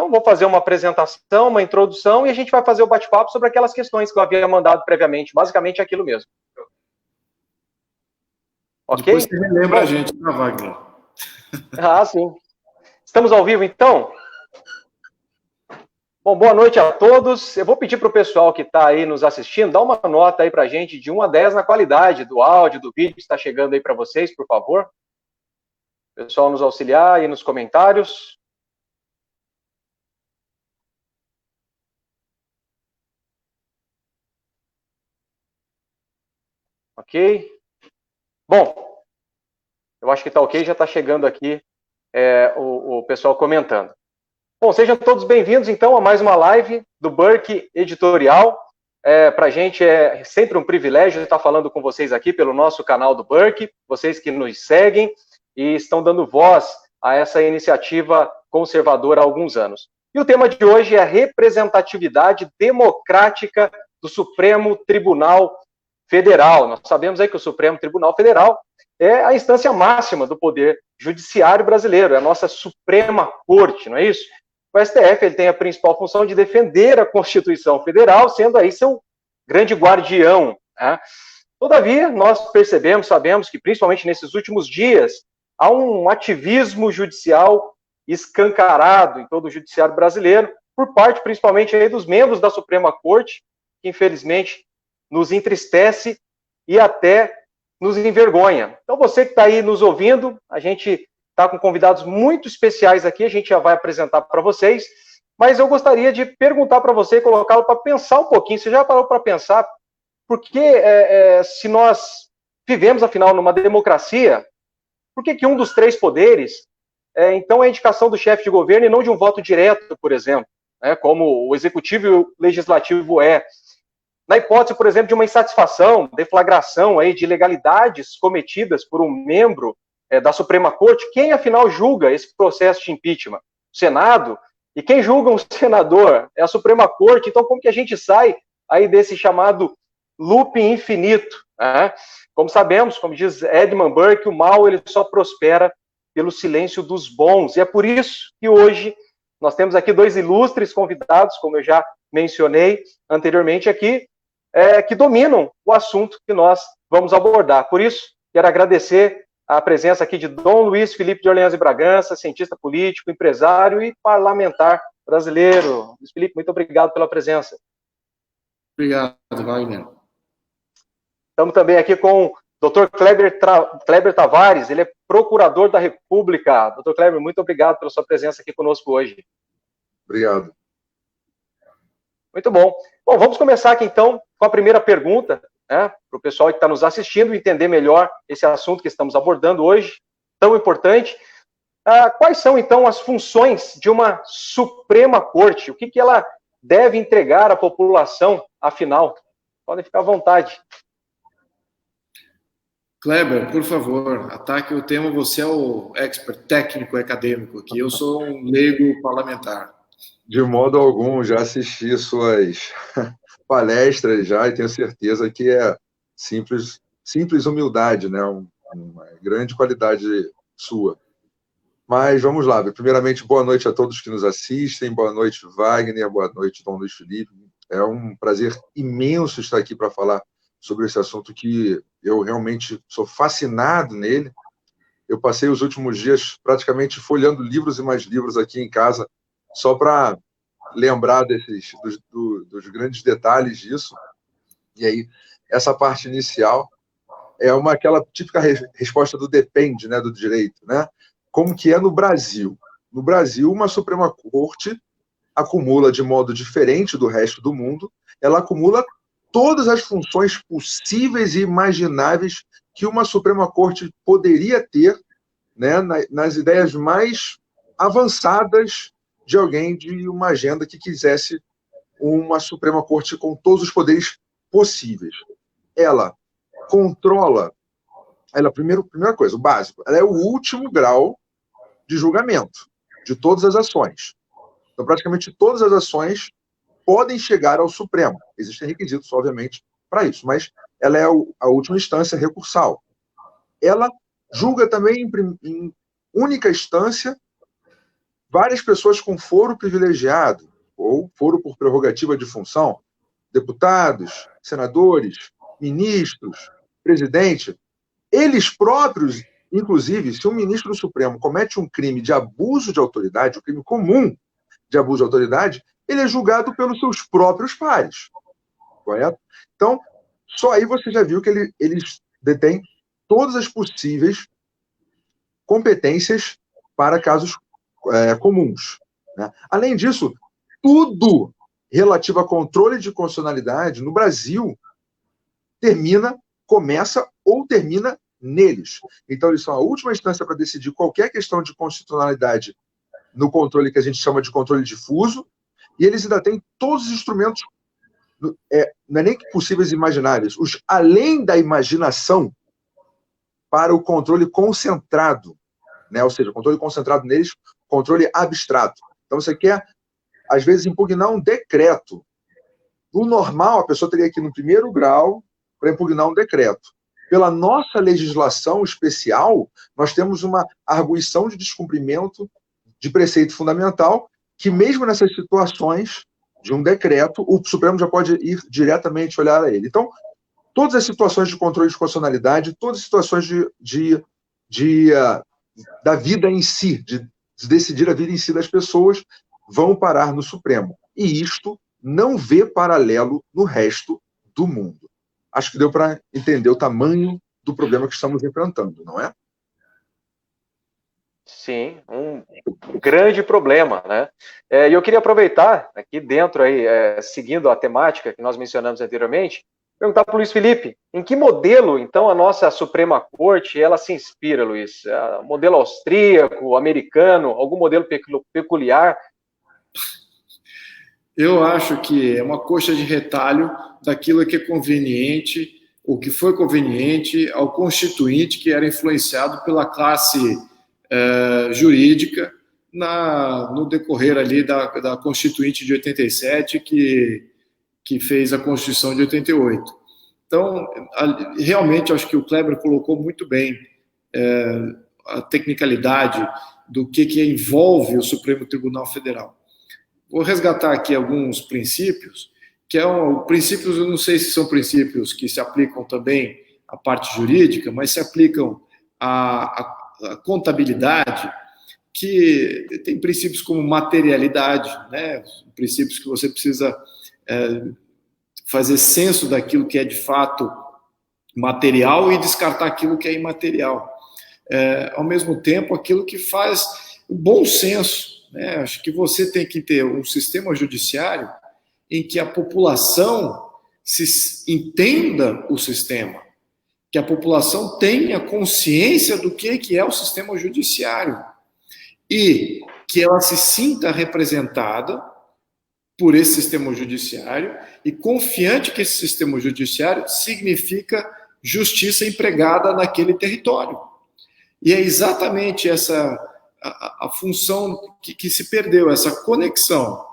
vou fazer uma apresentação, uma introdução, e a gente vai fazer o bate-papo sobre aquelas questões que eu havia mandado previamente. Basicamente aquilo mesmo. Ok? Depois você lembra a gente, tá, Wagner? Ah, sim. Estamos ao vivo, então? Bom, boa noite a todos. Eu vou pedir para o pessoal que está aí nos assistindo, dar uma nota aí para a gente de 1 a 10 na qualidade do áudio, do vídeo que está chegando aí para vocês, por favor. O pessoal nos auxiliar aí nos comentários. Ok? Bom, eu acho que está ok, já está chegando aqui o pessoal comentando. Bom, sejam todos bem-vindos, então, a mais uma live do Burke Editorial. Para a gente é sempre um privilégio estar falando com vocês aqui pelo nosso canal do Burke, vocês que nos seguem e estão dando voz a essa iniciativa conservadora há alguns anos. E o tema de hoje é a representatividade democrática do Supremo Tribunal Federal. Nós sabemos aí que o Supremo Tribunal Federal é a instância máxima do poder judiciário brasileiro, é a nossa Suprema Corte, não é isso? O STF ele tem a principal função de defender a Constituição Federal, sendo aí seu grande guardião. Né? Todavia, nós percebemos, sabemos que, principalmente nesses últimos dias, há um ativismo judicial escancarado em todo o judiciário brasileiro, por parte, principalmente, aí dos membros da Suprema Corte, que, infelizmente, nos entristece e até nos envergonha. Então, você que está aí nos ouvindo, a gente está com convidados muito especiais aqui, a gente já vai apresentar para vocês, mas eu gostaria de perguntar para você, colocá-lo para pensar um pouquinho. Você já parou para pensar por que, se nós vivemos, afinal, numa democracia, por que um dos três poderes, então, é a indicação do chefe de governo e não de um voto direto, por exemplo, né, como o executivo e o legislativo é? Na hipótese, por exemplo, de uma insatisfação, deflagração aí de ilegalidades cometidas por um membro da Suprema Corte, quem, afinal, julga esse processo de impeachment? O Senado? E quem julga um senador? É a Suprema Corte. Então, como que a gente sai aí desse chamado looping infinito? Né? Como sabemos, como diz Edmund Burke, o mal ele só prospera pelo silêncio dos bons. E é por isso que hoje nós temos aqui dois ilustres convidados, como eu já mencionei anteriormente aqui, que dominam o assunto que nós vamos abordar. Por isso, quero agradecer a presença aqui de Dom Luiz Felipe de Orleans e Bragança, cientista político, empresário e parlamentar brasileiro. Luiz Felipe, muito obrigado pela presença. Obrigado, Wagner. Estamos também aqui com o Dr. Kleber Tavares, ele é procurador da República. Dr. Kleber, muito obrigado pela sua presença aqui conosco hoje. Obrigado. Muito bom. Bom, vamos começar aqui, então, com a primeira pergunta, né, para o pessoal que está nos assistindo entender melhor esse assunto que estamos abordando hoje, tão importante. Quais são, então, as funções de uma Suprema Corte? O que ela deve entregar à população, afinal? Podem ficar à vontade. Kleber, por favor, ataque o tema. Você é o expert técnico acadêmico aqui. Eu sou um leigo parlamentar. De modo algum, já assisti suas palestras já e tenho certeza que é simples humildade, né? Uma grande qualidade sua. Mas vamos lá. Primeiramente, boa noite a todos que nos assistem. Boa noite, Wagner. Boa noite, Dom Luiz Felipe. É um prazer imenso estar aqui para falar sobre esse assunto que eu realmente sou fascinado nele. Eu passei os últimos dias praticamente folheando livros e mais livros aqui em casa, só para lembrar dos grandes detalhes disso. E aí, essa parte inicial é aquela típica resposta do depende, né, do direito, né? Como que é no Brasil? No Brasil, uma Suprema Corte acumula de modo diferente do resto do mundo, ela acumula todas as funções possíveis e imagináveis que uma Suprema Corte poderia ter, né, nas ideias mais avançadas de alguém de uma agenda que quisesse uma Suprema Corte com todos os poderes possíveis. Ela controla, primeira coisa, o básico, ela é o último grau de julgamento de todas as ações. Então, praticamente todas as ações podem chegar ao Supremo. Existem requisitos, obviamente, para isso, mas ela é a última instância recursal. Ela julga também em única instância várias pessoas com foro privilegiado, ou foro por prerrogativa de função, deputados, senadores, ministros, presidente, eles próprios, inclusive, se um ministro do Supremo comete um crime de abuso de autoridade, um crime comum de abuso de autoridade, ele é julgado pelos seus próprios pares, correto? Então, só aí você já viu que eles detêm todas as possíveis competências para casos comuns, né? Além disso, tudo relativo a controle de constitucionalidade no Brasil começa ou termina neles. Então, eles são a última instância para decidir qualquer questão de constitucionalidade no controle que a gente chama de controle difuso, e eles ainda têm todos os instrumentos, não é nem possíveis e imagináveis, os além da imaginação para o controle concentrado, né? Ou seja, o controle concentrado neles, controle abstrato. Então, você quer, às vezes, impugnar um decreto. No normal, a pessoa teria que ir no primeiro grau para impugnar um decreto. Pela nossa legislação especial, nós temos uma arguição de descumprimento de preceito fundamental, que mesmo nessas situações de um decreto, o Supremo já pode ir diretamente olhar a ele. Então, todas as situações de controle de constitucionalidade, todas as situações da vida em si, de decidir a vida em si das pessoas, vão parar no Supremo. E isto não vê paralelo no resto do mundo. Acho que deu para entender o tamanho do problema que estamos enfrentando, não é? Sim, um grande problema, né? E eu queria aproveitar aqui dentro aí, seguindo a temática que nós mencionamos anteriormente, perguntar para o Luiz Felipe, em que modelo, então, a nossa Suprema Corte, ela se inspira, Luiz? Modelo austríaco, americano, algum modelo peculiar? Eu acho que é uma coxa de retalho daquilo que é conveniente, ou que foi conveniente ao constituinte, que era influenciado pela classe jurídica no decorrer ali da Constituinte de 87, que fez a Constituição de 88. Então, realmente, acho que o Kleber colocou muito bem a tecnicalidade do que envolve o Supremo Tribunal Federal. Vou resgatar aqui alguns princípios, princípios, eu não sei se são princípios que se aplicam também à parte jurídica, mas se aplicam à contabilidade, que tem princípios como materialidade, né? Princípios que você precisa fazer senso daquilo que é de fato material e descartar aquilo que é imaterial. Ao mesmo tempo, aquilo que faz o bom senso, né? Acho que você tem que ter um sistema judiciário em que a população entenda o sistema, que a população tenha consciência do que é o sistema judiciário e que ela se sinta representada por esse sistema judiciário e confiante que esse sistema judiciário significa justiça empregada naquele território. E é exatamente essa a função que se perdeu, essa conexão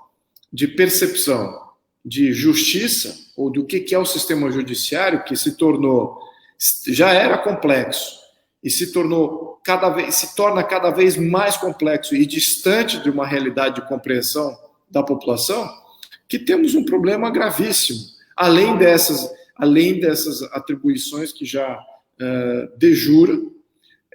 de percepção de justiça, ou do que é o sistema judiciário, que já era complexo, e se torna cada vez mais complexo e distante de uma realidade de compreensão da população, que temos um problema gravíssimo, além dessas atribuições que já, de jure,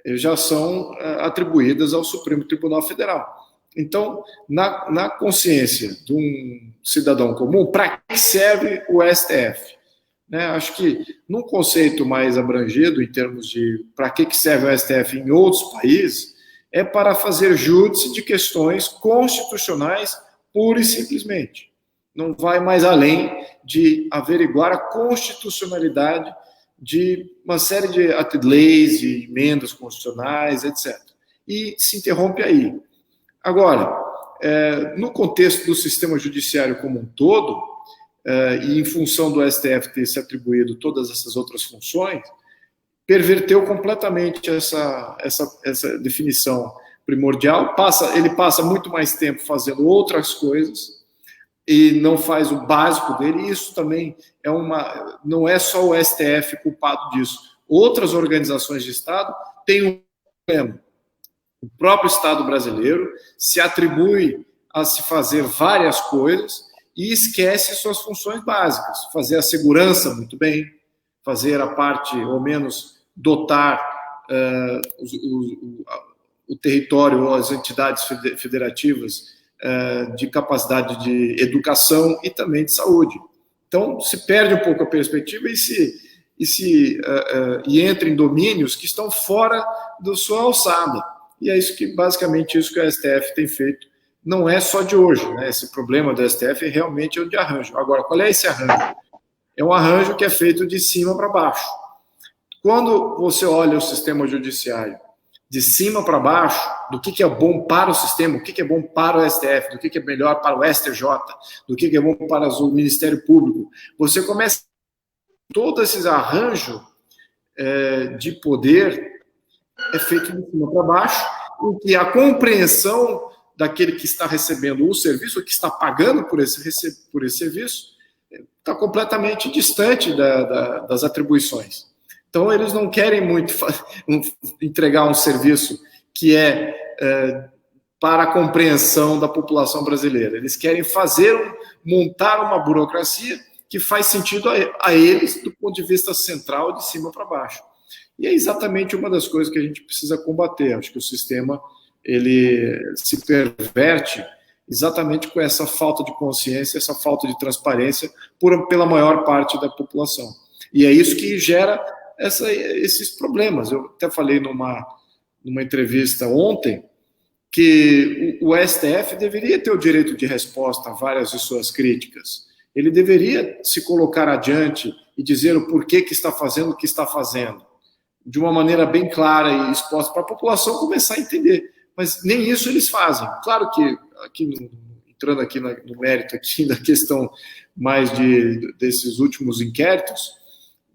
já são atribuídas ao Supremo Tribunal Federal. Então, na consciência de um cidadão comum, para que serve o STF? Né? Acho que, num conceito mais abrangido, em termos de para que serve o STF em outros países, é para fazer júdice de questões constitucionais pura e simplesmente. Não vai mais além de averiguar a constitucionalidade de uma série de leis, de emendas constitucionais, etc. E se interrompe aí. Agora, no contexto do sistema judiciário como um todo, e em função do STF ter se atribuído todas essas outras funções, perverteu completamente essa definição primordial. Ele passa muito mais tempo fazendo outras coisas e não faz o básico dele, e isso também não é só o STF culpado disso. Outras organizações de Estado têm um problema. o próprio Estado brasileiro se atribui a se fazer várias coisas e esquece suas funções básicas. Fazer a segurança muito bem, fazer a parte, ou menos, dotar o território ou as entidades federativas de capacidade de educação e também de saúde. Então, se perde um pouco a perspectiva e entra em domínios que estão fora da sua alçada. E é isso que, basicamente, isso que a STF tem feito. Não é só de hoje, né? Esse problema do STF realmente é o de arranjo. Agora, qual é esse arranjo? É um arranjo que é feito de cima para baixo. Quando você olha o sistema judiciário de cima para baixo, do que é bom para o sistema, o que é bom para o STF, do que é melhor para o STJ, do que é bom para o Ministério Público, você começa todo esse arranjo de poder é feito de cima para baixo, em que a compreensão daquele que está recebendo o serviço, que está pagando por esse serviço, está completamente distante das atribuições. Então, eles não querem muito entregar um serviço que para a compreensão da população brasileira. Eles querem montar uma burocracia que faz sentido a eles do ponto de vista central, de cima para baixo. E é exatamente uma das coisas que a gente precisa combater. Acho que o sistema ele se perverte exatamente com essa falta de consciência, essa falta de transparência pela maior parte da população. E é isso que gera esses problemas. Eu até falei numa entrevista ontem que o STF deveria ter o direito de resposta a várias de suas críticas. Ele deveria se colocar adiante e dizer o porquê que está fazendo o que está fazendo, de uma maneira bem clara e exposta para a população começar a entender. Mas nem isso eles fazem. Claro que, entrando aqui no mérito aqui da questão mais desses últimos inquéritos,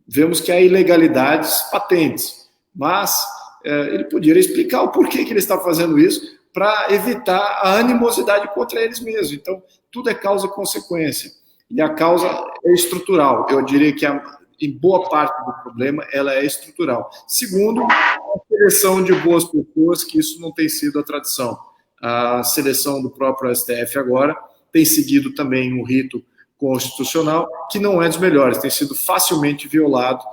vemos que há ilegalidades patentes, mas ele poderia explicar o porquê que ele está fazendo isso para evitar a animosidade contra eles mesmos. Então, tudo é causa e consequência. E a causa é estrutural. Eu diria que, em boa parte do problema, ela é estrutural. Segundo, a seleção de boas pessoas, que isso não tem sido a tradição. A seleção do próprio STF agora tem seguido também um rito constitucional que não é dos melhores, tem sido facilmente violado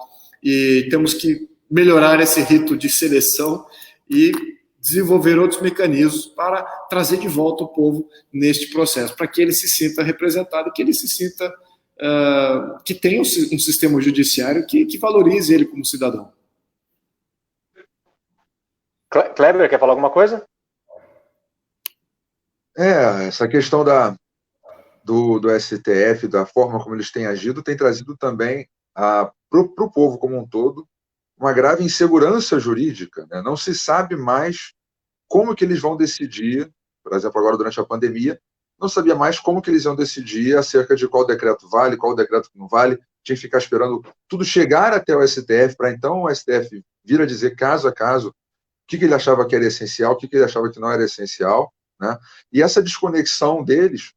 e temos que melhorar esse rito de seleção e desenvolver outros mecanismos para trazer de volta o povo neste processo, para que ele se sinta representado, que ele se sinta que tenha um sistema judiciário que valorize ele como cidadão. Kleber, quer falar alguma coisa? Essa questão do STF, da forma como eles têm agido, tem trazido também para o povo como um todo uma grave insegurança jurídica, né? Não se sabe mais como que eles vão decidir, por exemplo, agora durante a pandemia, não sabia mais como que eles iam decidir acerca de qual decreto vale, qual decreto não vale, tinha que ficar esperando tudo chegar até o STF, para então o STF vir a dizer caso a caso o que ele achava que era essencial, o que ele achava que não era essencial, né? E essa desconexão deles,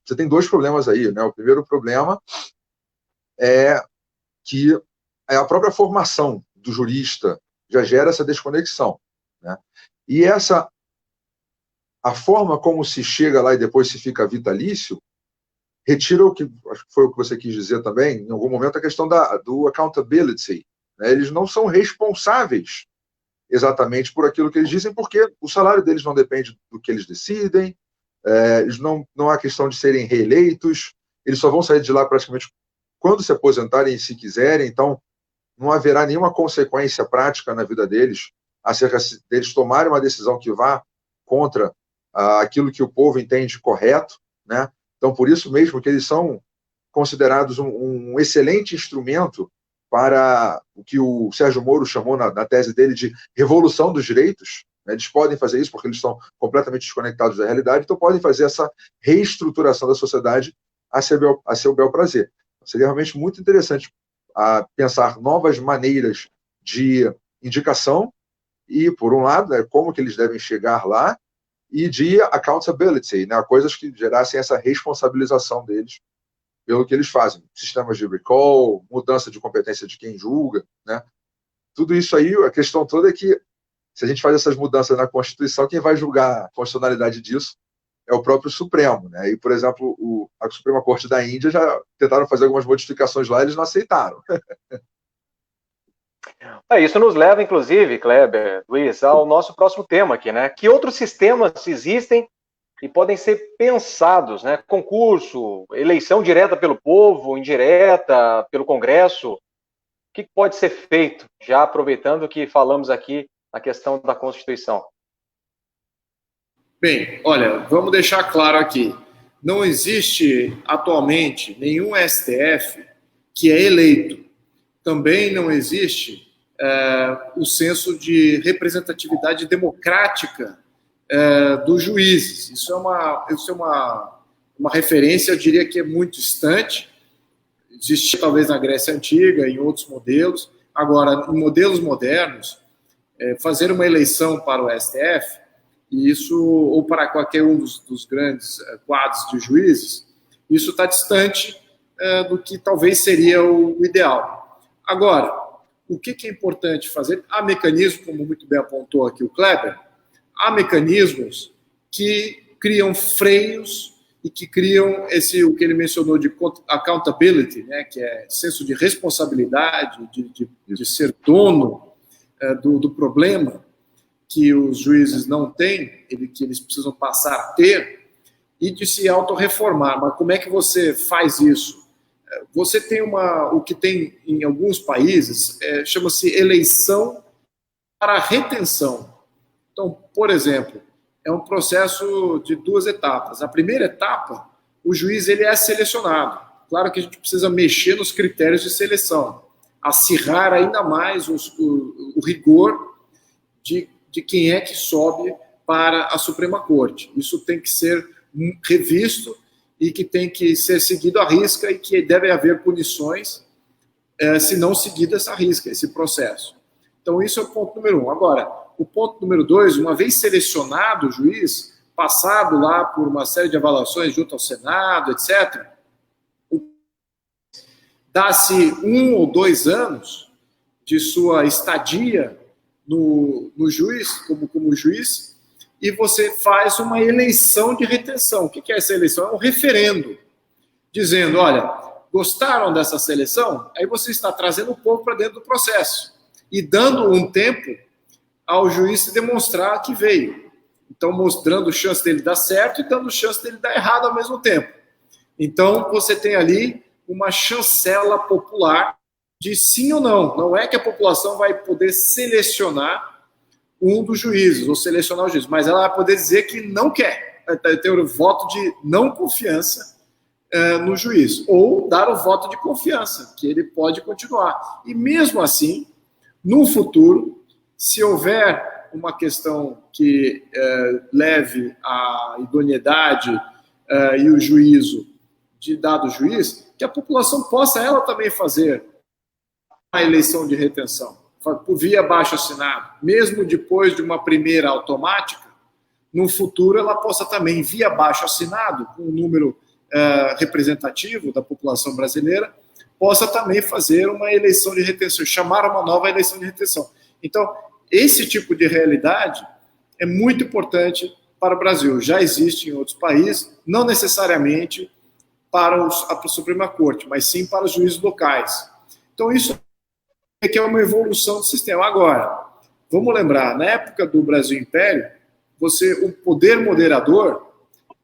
você tem dois problemas aí, né? O primeiro problema é que a própria formação do jurista já gera essa desconexão, né? E a forma como se chega lá e depois se fica vitalício retira o que, acho que foi o que você quis dizer também, em algum momento, a questão do accountability, né? Eles não são responsáveis exatamente por aquilo que eles dizem, porque o salário deles não depende do que eles decidem, eles não há questão de serem reeleitos, eles só vão sair de lá praticamente quando se aposentarem, se quiserem, então não haverá nenhuma consequência prática na vida deles acerca deles tomarem uma decisão que vá contra aquilo que o povo entende correto, né? Então, por isso mesmo que eles são considerados um excelente instrumento para o que o Sérgio Moro chamou na tese dele de revolução dos direitos, né? Eles podem fazer isso porque eles estão completamente desconectados da realidade, então podem fazer essa reestruturação da sociedade a seu bel prazer. Seria realmente muito interessante pensar novas maneiras de indicação e, por um lado, né, como que eles devem chegar lá, e de accountability, né, coisas que gerassem essa responsabilização deles pelo que eles fazem. Sistemas de recall, mudança de competência de quem julga, né? Tudo isso aí, a questão toda é que se a gente faz essas mudanças na Constituição, quem vai julgar a constitucionalidade disso é o próprio Supremo, né? E, por exemplo, a Suprema Corte da Índia já tentaram fazer algumas modificações lá e eles não aceitaram. Isso nos leva, inclusive, Kleber, Luiz, ao nosso próximo tema aqui, né? Que outros sistemas existem e podem ser pensados, né? Concurso, eleição direta pelo povo, indireta, pelo Congresso. O que pode ser feito, já aproveitando que falamos aqui na questão da Constituição? Bem, olha, vamos deixar claro aqui. Não existe atualmente nenhum STF que é eleito. Também não existe o senso de representatividade democrática dos juízes. Isso é uma referência, eu diria que é muito distante. Existia talvez na Grécia Antiga, em outros modelos. Agora, em modelos modernos, fazer uma eleição para o STF, e isso, ou para qualquer um dos grandes quadros de juízes, isso está distante do que talvez seria o ideal. Agora, o que é importante fazer? Há mecanismos, como muito bem apontou aqui o Kleber, há mecanismos que criam freios e que criam o que ele mencionou de accountability, né, que é senso de responsabilidade, de ser dono do problema que os juízes não têm, que eles precisam passar a ter, e de se autorreformar. Mas como é que você faz isso? Você tem o que tem em alguns países, chama-se eleição para retenção. Então, por exemplo, é um processo de 2 etapas. A primeira etapa, o juiz ele é selecionado. Claro que a gente precisa mexer nos critérios de seleção, acirrar ainda mais o rigor de quem é que sobe para a Suprema Corte. Isso tem que ser revisto e que tem que ser seguido à risca e que deve haver punições se não seguido essa risca, esse processo. Então, isso é o ponto número 1. Agora, o ponto número 2, uma vez selecionado o juiz, passado lá por uma série de avaliações junto ao Senado, etc., dá-se 1 ou 2 anos de sua estadia no juiz, como juiz, e você faz uma eleição de retenção. O que é essa eleição? É um referendo, dizendo, olha, gostaram dessa seleção? Aí você está trazendo o povo para dentro do processo e dando um tempo ao juiz se demonstrar que veio. Então, mostrando chance dele dar certo e dando chance dele dar errado ao mesmo tempo. Então, você tem ali uma chancela popular de sim ou não. Não é que a população vai poder selecionar um dos juízes, ou selecionar o juiz, mas ela vai poder dizer que não quer. Vai ter o voto de não confiança no juiz, ou dar o voto de confiança, que ele pode continuar. E mesmo assim, no futuro, se houver uma questão que leve à idoneidade e o juízo de dado juiz, que a população possa ela também fazer a eleição de retenção, por via abaixo-assinado, mesmo depois de uma primeira automática, no futuro ela possa também, via abaixo-assinado, com um número representativo da população brasileira, possa também fazer uma eleição de retenção, chamar uma nova eleição de retenção. Então, esse tipo de realidade é muito importante para o Brasil. Já existe em outros países, não necessariamente para a Suprema Corte, mas sim para os juízes locais. Então, isso é que é uma evolução do sistema. Agora, vamos lembrar, na época do Brasil Império, o poder moderador,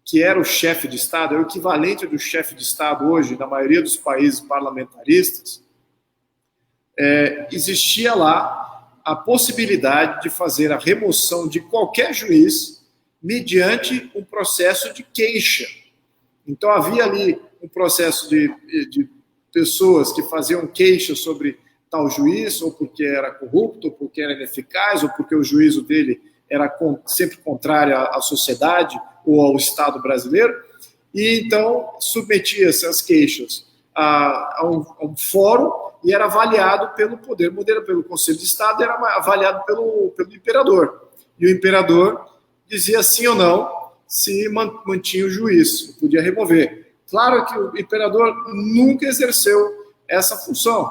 que era o chefe de Estado, é o equivalente do chefe de Estado hoje, na maioria dos países parlamentaristas, existia lá a possibilidade de fazer a remoção de qualquer juiz mediante um processo de queixa. Então, havia ali um processo de pessoas que faziam queixa sobre tal juiz, ou porque era corrupto, ou porque era ineficaz, ou porque o juízo dele era sempre contrário à sociedade ou ao Estado brasileiro, e então submetia-se as queixas a um fórum e era avaliado pelo poder moderador, pelo Conselho de Estado, era avaliado pelo imperador. E o imperador dizia sim ou não se mantinha o juiz, podia remover. Claro que o imperador nunca exerceu essa função,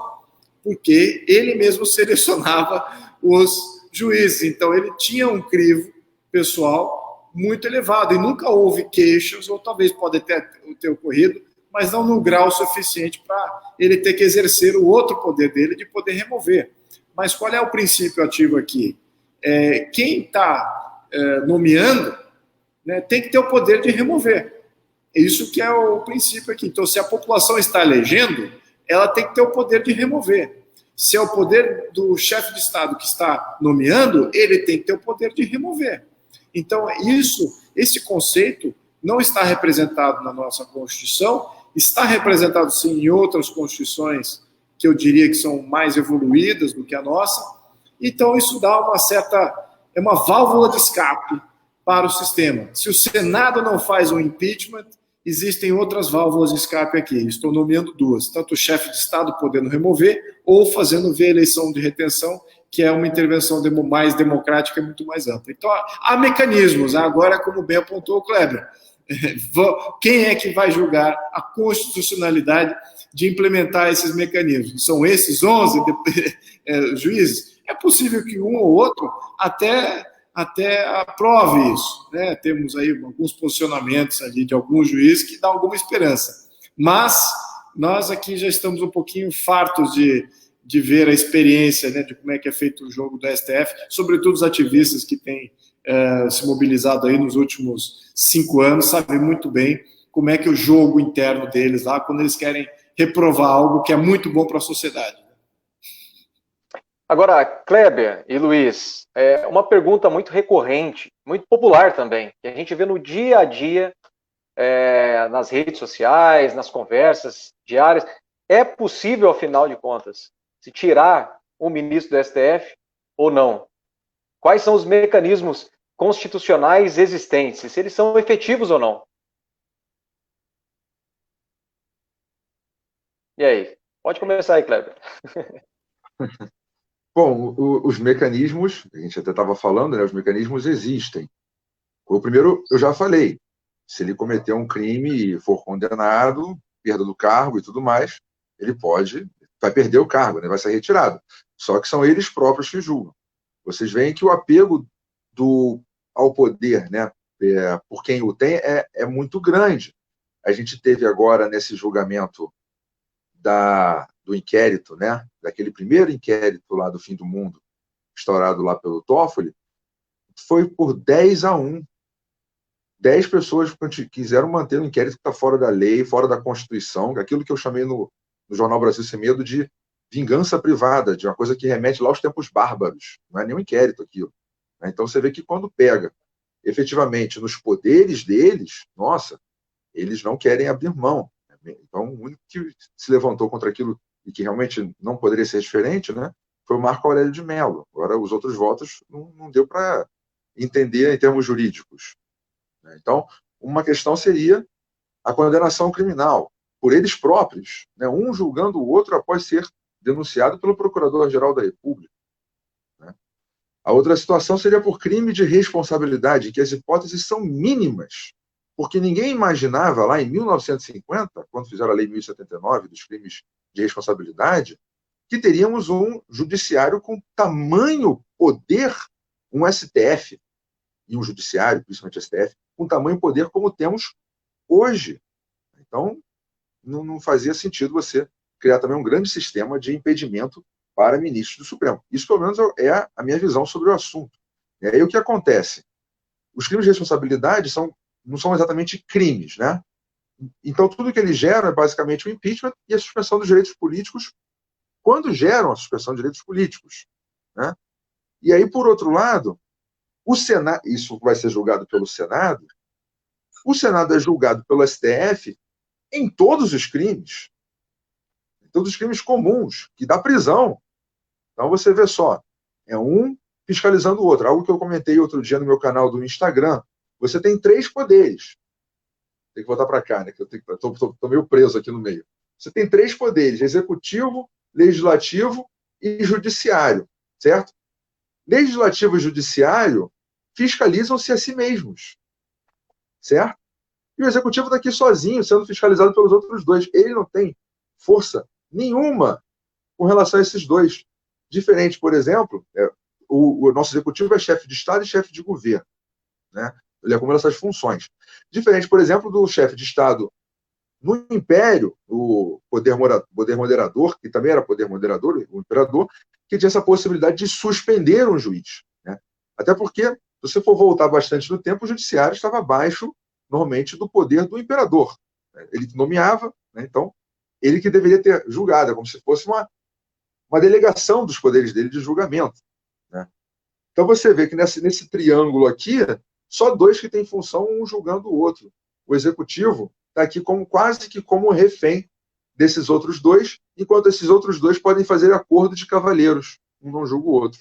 porque ele mesmo selecionava os juízes. Então, ele tinha um crivo pessoal muito elevado e nunca houve queixas, ou talvez pode ter ocorrido, mas não no grau suficiente para ele ter que exercer o outro poder dele de poder remover. Mas qual é o princípio ativo aqui? Quem está nomeando, né, tem que ter o poder de remover. Isso que é o princípio aqui. Então, se a população está elegendo, ela tem que ter o poder de remover. Se é o poder do chefe de Estado que está nomeando, ele tem que ter o poder de remover. Então, esse conceito não está representado na nossa Constituição, está representado, sim, em outras constituições que eu diria que são mais evoluídas do que a nossa. Então, isso dá uma válvula de escape para o sistema. Se o Senado não faz um impeachment, existem outras válvulas de escape aqui. Estou nomeando duas, tanto o chefe de Estado podendo remover ou fazendo ver a eleição de retenção, que é uma intervenção mais democrática e muito mais ampla. Então, há mecanismos. Agora, como bem apontou o Kleber, quem é que vai julgar a constitucionalidade de implementar esses mecanismos? São esses 11 juízes? É possível que um ou outro até aprove isso, né? Temos aí alguns posicionamentos ali de alguns juízes que dão alguma esperança. Mas nós aqui já estamos um pouquinho fartos de ver a experiência, né, de como é que é feito o jogo do STF, sobretudo os ativistas que têm se mobilizado aí nos últimos 5 anos, sabem muito bem como é que é o jogo interno deles lá, quando eles querem reprovar algo que é muito bom para a sociedade. Agora, Kleber e Luiz, uma pergunta muito recorrente, muito popular também, que a gente vê no dia a dia, nas redes sociais, nas conversas diárias. É possível, afinal de contas, se tirar um ministro do STF ou não? Quais são os mecanismos constitucionais existentes, se eles são efetivos ou não? E aí? Pode começar aí, Kleber. Bom, os mecanismos, a gente até estava falando, né, os mecanismos existem. O primeiro, eu já falei, se ele cometer um crime e for condenado, perda do cargo e tudo mais, ele vai perder o cargo, né, vai ser retirado. Só que são eles próprios que julgam. Vocês veem que o apego ao poder, né, por quem o tem, é muito grande. A gente teve agora, nesse julgamento do inquérito, né, daquele primeiro inquérito lá do fim do mundo, instaurado lá pelo Toffoli, foi por 10-1. 10 pessoas quiseram manter um inquérito que está fora da lei, fora da Constituição, aquilo que eu chamei no Jornal Brasil Sem Medo de vingança privada, de uma coisa que remete lá aos tempos bárbaros. Não é nenhum inquérito aquilo. Então você vê que quando pega efetivamente nos poderes deles, nossa, eles não querem abrir mão. Então o único que se levantou contra aquilo e que realmente não poderia ser diferente, né, foi o Marco Aurélio de Mello. Agora os outros votos não deu para entender em termos jurídicos. Então, uma questão seria a condenação criminal por eles próprios, né, um julgando o outro após ser denunciado pelo Procurador-Geral da República. Né? A outra situação seria por crime de responsabilidade, que as hipóteses são mínimas, porque ninguém imaginava lá em 1950, quando fizeram a Lei 1079 dos crimes de responsabilidade, que teríamos um judiciário com tamanho poder, um STF e um judiciário, principalmente STF, com tamanho poder como temos hoje. Então, não fazia sentido você criar também um grande sistema de impedimento para ministros do Supremo. Isso, pelo menos, é a minha visão sobre o assunto. E aí o que acontece? Os crimes de responsabilidade não são exatamente crimes, né? Então, tudo que eles geram é basicamente o impeachment e a suspensão dos direitos políticos quando geram a suspensão de direitos políticos. Né? E aí, por outro lado, o Senado, isso vai ser julgado pelo Senado, o Senado é julgado pelo STF em todos os crimes comuns, que dá prisão. Então você vê só, é um fiscalizando o outro. Algo que eu comentei outro dia no meu canal do Instagram. Você tem 3 poderes. Tem que voltar para cá, né? Que eu estou meio preso aqui no meio. Você tem 3 poderes: executivo, legislativo e judiciário, certo? Legislativo e judiciário fiscalizam-se a si mesmos, certo? E o executivo está aqui sozinho, sendo fiscalizado pelos outros 2. Ele não tem força nenhuma com relação a esses 2. Diferente, por exemplo, o nosso executivo é chefe de Estado e chefe de governo, né? Ele acumula essas funções. Diferente, por exemplo, do chefe de Estado no Império, o poder moderador, que também era poder moderador, o imperador, que tinha essa possibilidade de suspender um juiz, né? Até porque, se você for voltar bastante no tempo, o judiciário estava abaixo, normalmente, do poder do imperador, né? Ele que nomeava, né? Então, ele que deveria ter julgado, como se fosse uma delegação dos poderes dele de julgamento, né? Então você vê que nesse triângulo aqui, só dois que têm função, um julgando o outro. O executivo está aqui quase que como refém desses outros dois, enquanto esses outros dois podem fazer acordo de cavalheiros, um não julga o outro,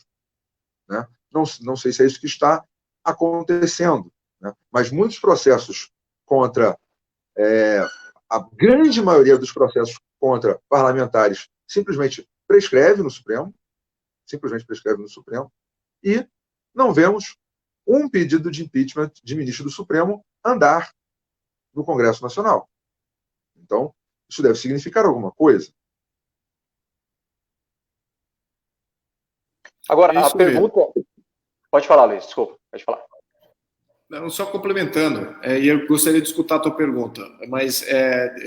né? Não sei se é isso que está acontecendo, né? Mas muitos processos contra, a grande maioria dos processos contra parlamentares simplesmente prescreve no Supremo, e não vemos um pedido de impeachment de ministro do Supremo andar no Congresso Nacional. Então, isso deve significar alguma coisa. Agora, a pergunta... Pode falar, Luiz, desculpa, pode falar. Não, só complementando, e eu gostaria de escutar a tua pergunta, mas,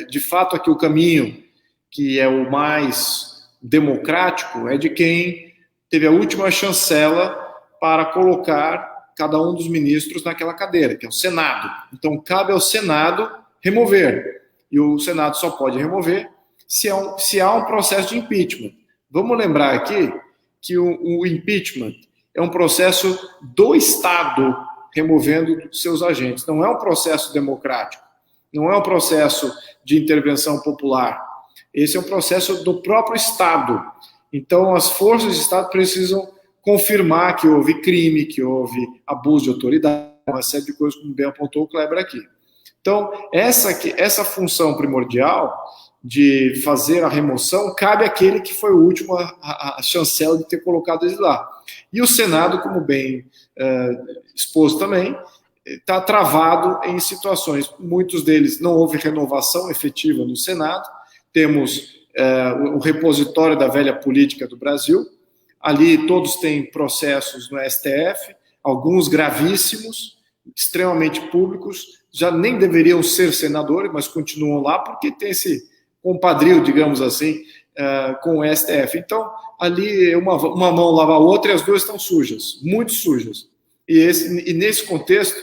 de fato, aqui o caminho que é o mais democrático é de quem teve a última chancela para colocar cada um dos ministros naquela cadeira, que é o Senado. Então, cabe ao Senado remover. E o Senado só pode remover se há um processo de impeachment. Vamos lembrar aqui que o impeachment é um processo do Estado removendo seus agentes. Não é um processo democrático. Não é um processo de intervenção popular. Esse é um processo do próprio Estado. Então, as forças de Estado precisam confirmar que houve crime, que houve abuso de autoridade, uma série de coisas, como bem apontou o Kleber aqui. Então, essa função primordial de fazer a remoção cabe àquele que foi o último a chancela de ter colocado ele lá. E o Senado, como bem exposto também, está travado em situações. Muitos deles não houve renovação efetiva no Senado. Temos o repositório da velha política do Brasil. Ali todos têm processos no STF, alguns gravíssimos, extremamente públicos, já nem deveriam ser senadores, mas continuam lá porque tem esse compadrio, digamos assim, com o STF. Então, ali uma mão lava a outra e as duas estão sujas, muito sujas. E nesse contexto,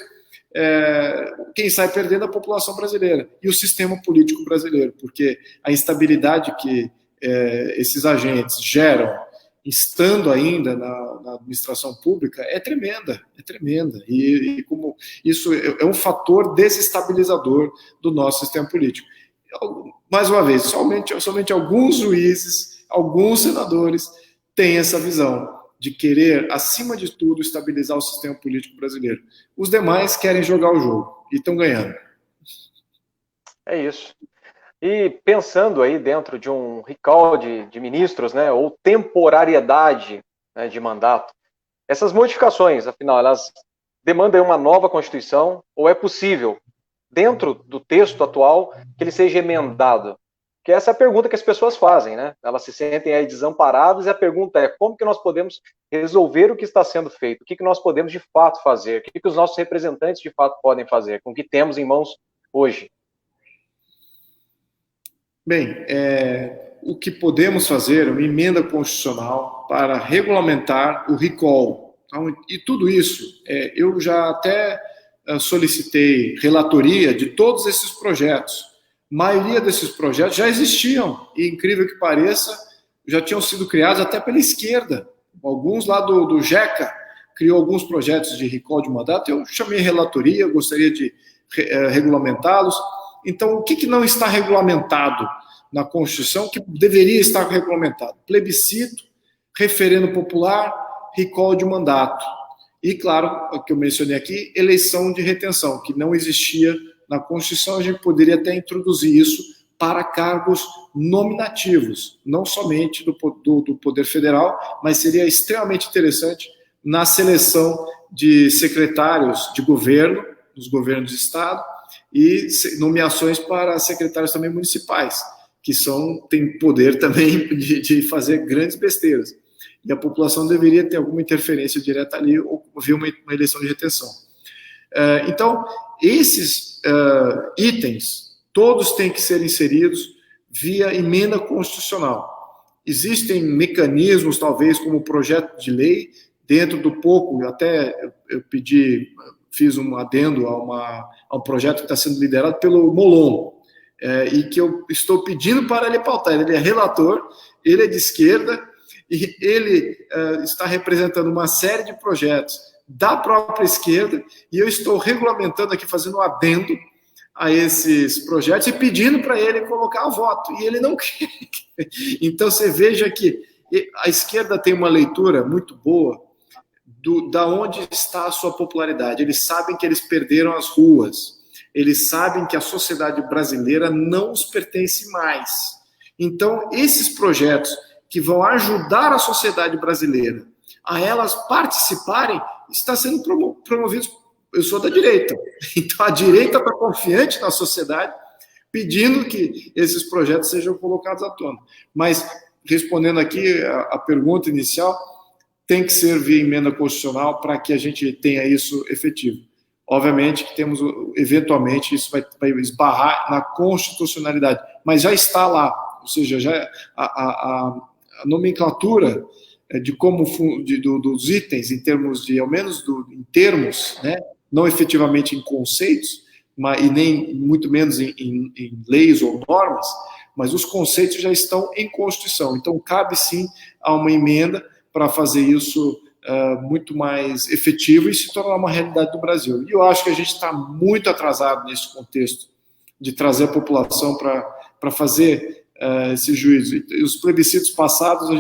quem sai perdendo é a população brasileira e o sistema político brasileiro, porque a instabilidade que esses agentes geram, estando ainda na administração pública, é tremenda. E como isso é um fator desestabilizador do nosso sistema político. Mais uma vez, somente alguns juízes, alguns senadores têm essa visão de querer, acima de tudo, estabilizar o sistema político brasileiro. Os demais querem jogar o jogo e estão ganhando. É isso. E pensando aí dentro de um recall de ministros, né, ou temporariedade, né, de mandato, essas modificações, afinal, elas demandam uma nova Constituição ou é possível, dentro do texto atual, que ele seja emendado? Que essa é a pergunta que as pessoas fazem, né? Elas se sentem aí desamparadas e a pergunta é como que nós podemos resolver o que está sendo feito? O que nós podemos de fato fazer? O que os nossos representantes de fato podem fazer com o que temos em mãos hoje? Bem, o que podemos fazer é uma emenda constitucional para regulamentar o recall. Então, e tudo isso, eu já até solicitei relatoria de todos esses projetos. A maioria desses projetos já existiam e, incrível que pareça, já tinham sido criados até pela esquerda. Alguns lá do JECA criou alguns projetos de recall de mandato. Eu chamei relatoria, eu gostaria de regulamentá-los. Então, o que não está regulamentado na Constituição que deveria estar regulamentado? Plebiscito, referendo popular, recall de mandato. E, claro, o que eu mencionei aqui, eleição de retenção, que não existia na Constituição. A gente poderia até introduzir isso para cargos nominativos, não somente do Poder Federal, mas seria extremamente interessante na seleção de secretários de governo, dos governos de Estado, e nomeações para secretários também municipais, que têm poder também de fazer grandes besteiras. e a população deveria ter alguma interferência direta ali ou haver uma eleição de retenção. Então, esses itens, todos têm que ser inseridos via emenda constitucional. Existem mecanismos, talvez, como projeto de lei, dentro do pouco, até eu fiz um adendo a um projeto que está sendo liderado pelo Molon, e que eu estou pedindo para ele pautar. Ele é relator, ele é de esquerda, e ele está representando uma série de projetos da própria esquerda, e eu estou regulamentando aqui, fazendo um adendo a esses projetos e pedindo para ele colocar a voto, e ele não quer. Então você veja que a esquerda tem uma leitura muito boa da onde está a sua popularidade. Eles sabem que eles perderam as ruas, eles sabem que a sociedade brasileira não os pertence mais. Então, esses projetos que vão ajudar a sociedade brasileira a elas participarem, está sendo promovidos. Eu sou da direita, então a direita está confiante na sociedade, pedindo que esses projetos sejam colocados à tona. Mas, respondendo aqui a pergunta inicial, tem que ser via emenda constitucional para que a gente tenha isso efetivo. Obviamente que eventualmente, isso vai esbarrar na constitucionalidade, mas já está lá, ou seja, já a nomenclatura de como dos itens em termos de, ao menos em termos, né, não efetivamente em conceitos, e nem muito menos em leis ou normas, mas os conceitos já estão em Constituição. Então, cabe sim a uma emenda para fazer isso muito mais efetivo e se tornar uma realidade do Brasil. E eu acho que a gente está muito atrasado nesse contexto de trazer a população para fazer esse juízo. E os plebiscitos passados,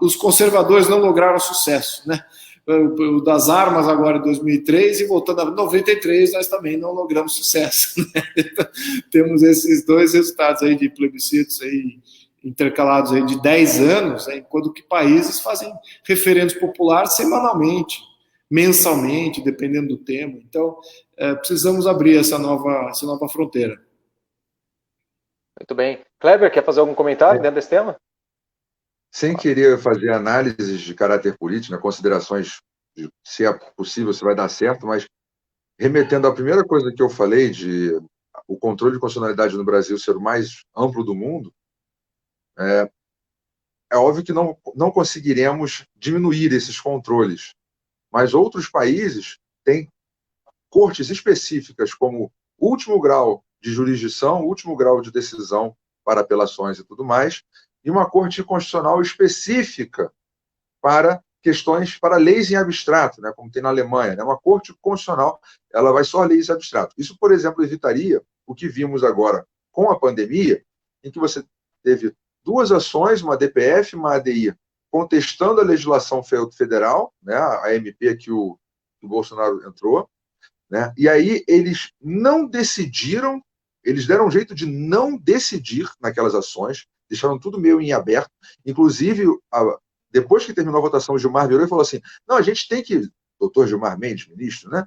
os conservadores não lograram sucesso, né? O das armas agora em 2003 e voltando a 93, nós também não logramos sucesso, né? Temos esses dois resultados aí de plebiscitos aí intercalados aí de 10 anos, né, enquanto que países fazem referendos populares semanalmente, mensalmente, dependendo do tema. Então, precisamos abrir essa nova fronteira. Muito bem. Kleber, quer fazer algum comentário dentro desse tema? Sem querer fazer análises de caráter político, né, considerações de se é possível, se vai dar certo, mas remetendo à primeira coisa que eu falei, de o controle de constitucionalidade no Brasil ser o mais amplo do mundo, é óbvio que não conseguiremos diminuir esses controles, mas outros países têm cortes específicas como último grau de jurisdição, último grau de decisão para apelações e tudo mais, e uma corte constitucional específica para questões, para leis em abstrato, né, como tem na Alemanha, né, uma corte constitucional, ela vai só a leis em abstrato. Isso, por exemplo, evitaria o que vimos agora com a pandemia, em que você teve duas ações, uma DPF e uma ADI, contestando a legislação federal, né, a MP que o Bolsonaro entrou, né, e aí eles não decidiram, eles deram um jeito de não decidir naquelas ações, deixaram tudo meio em aberto, inclusive, depois que terminou a votação, o Gilmar virou e falou assim, não, a gente tem que, doutor Gilmar Mendes, ministro, né,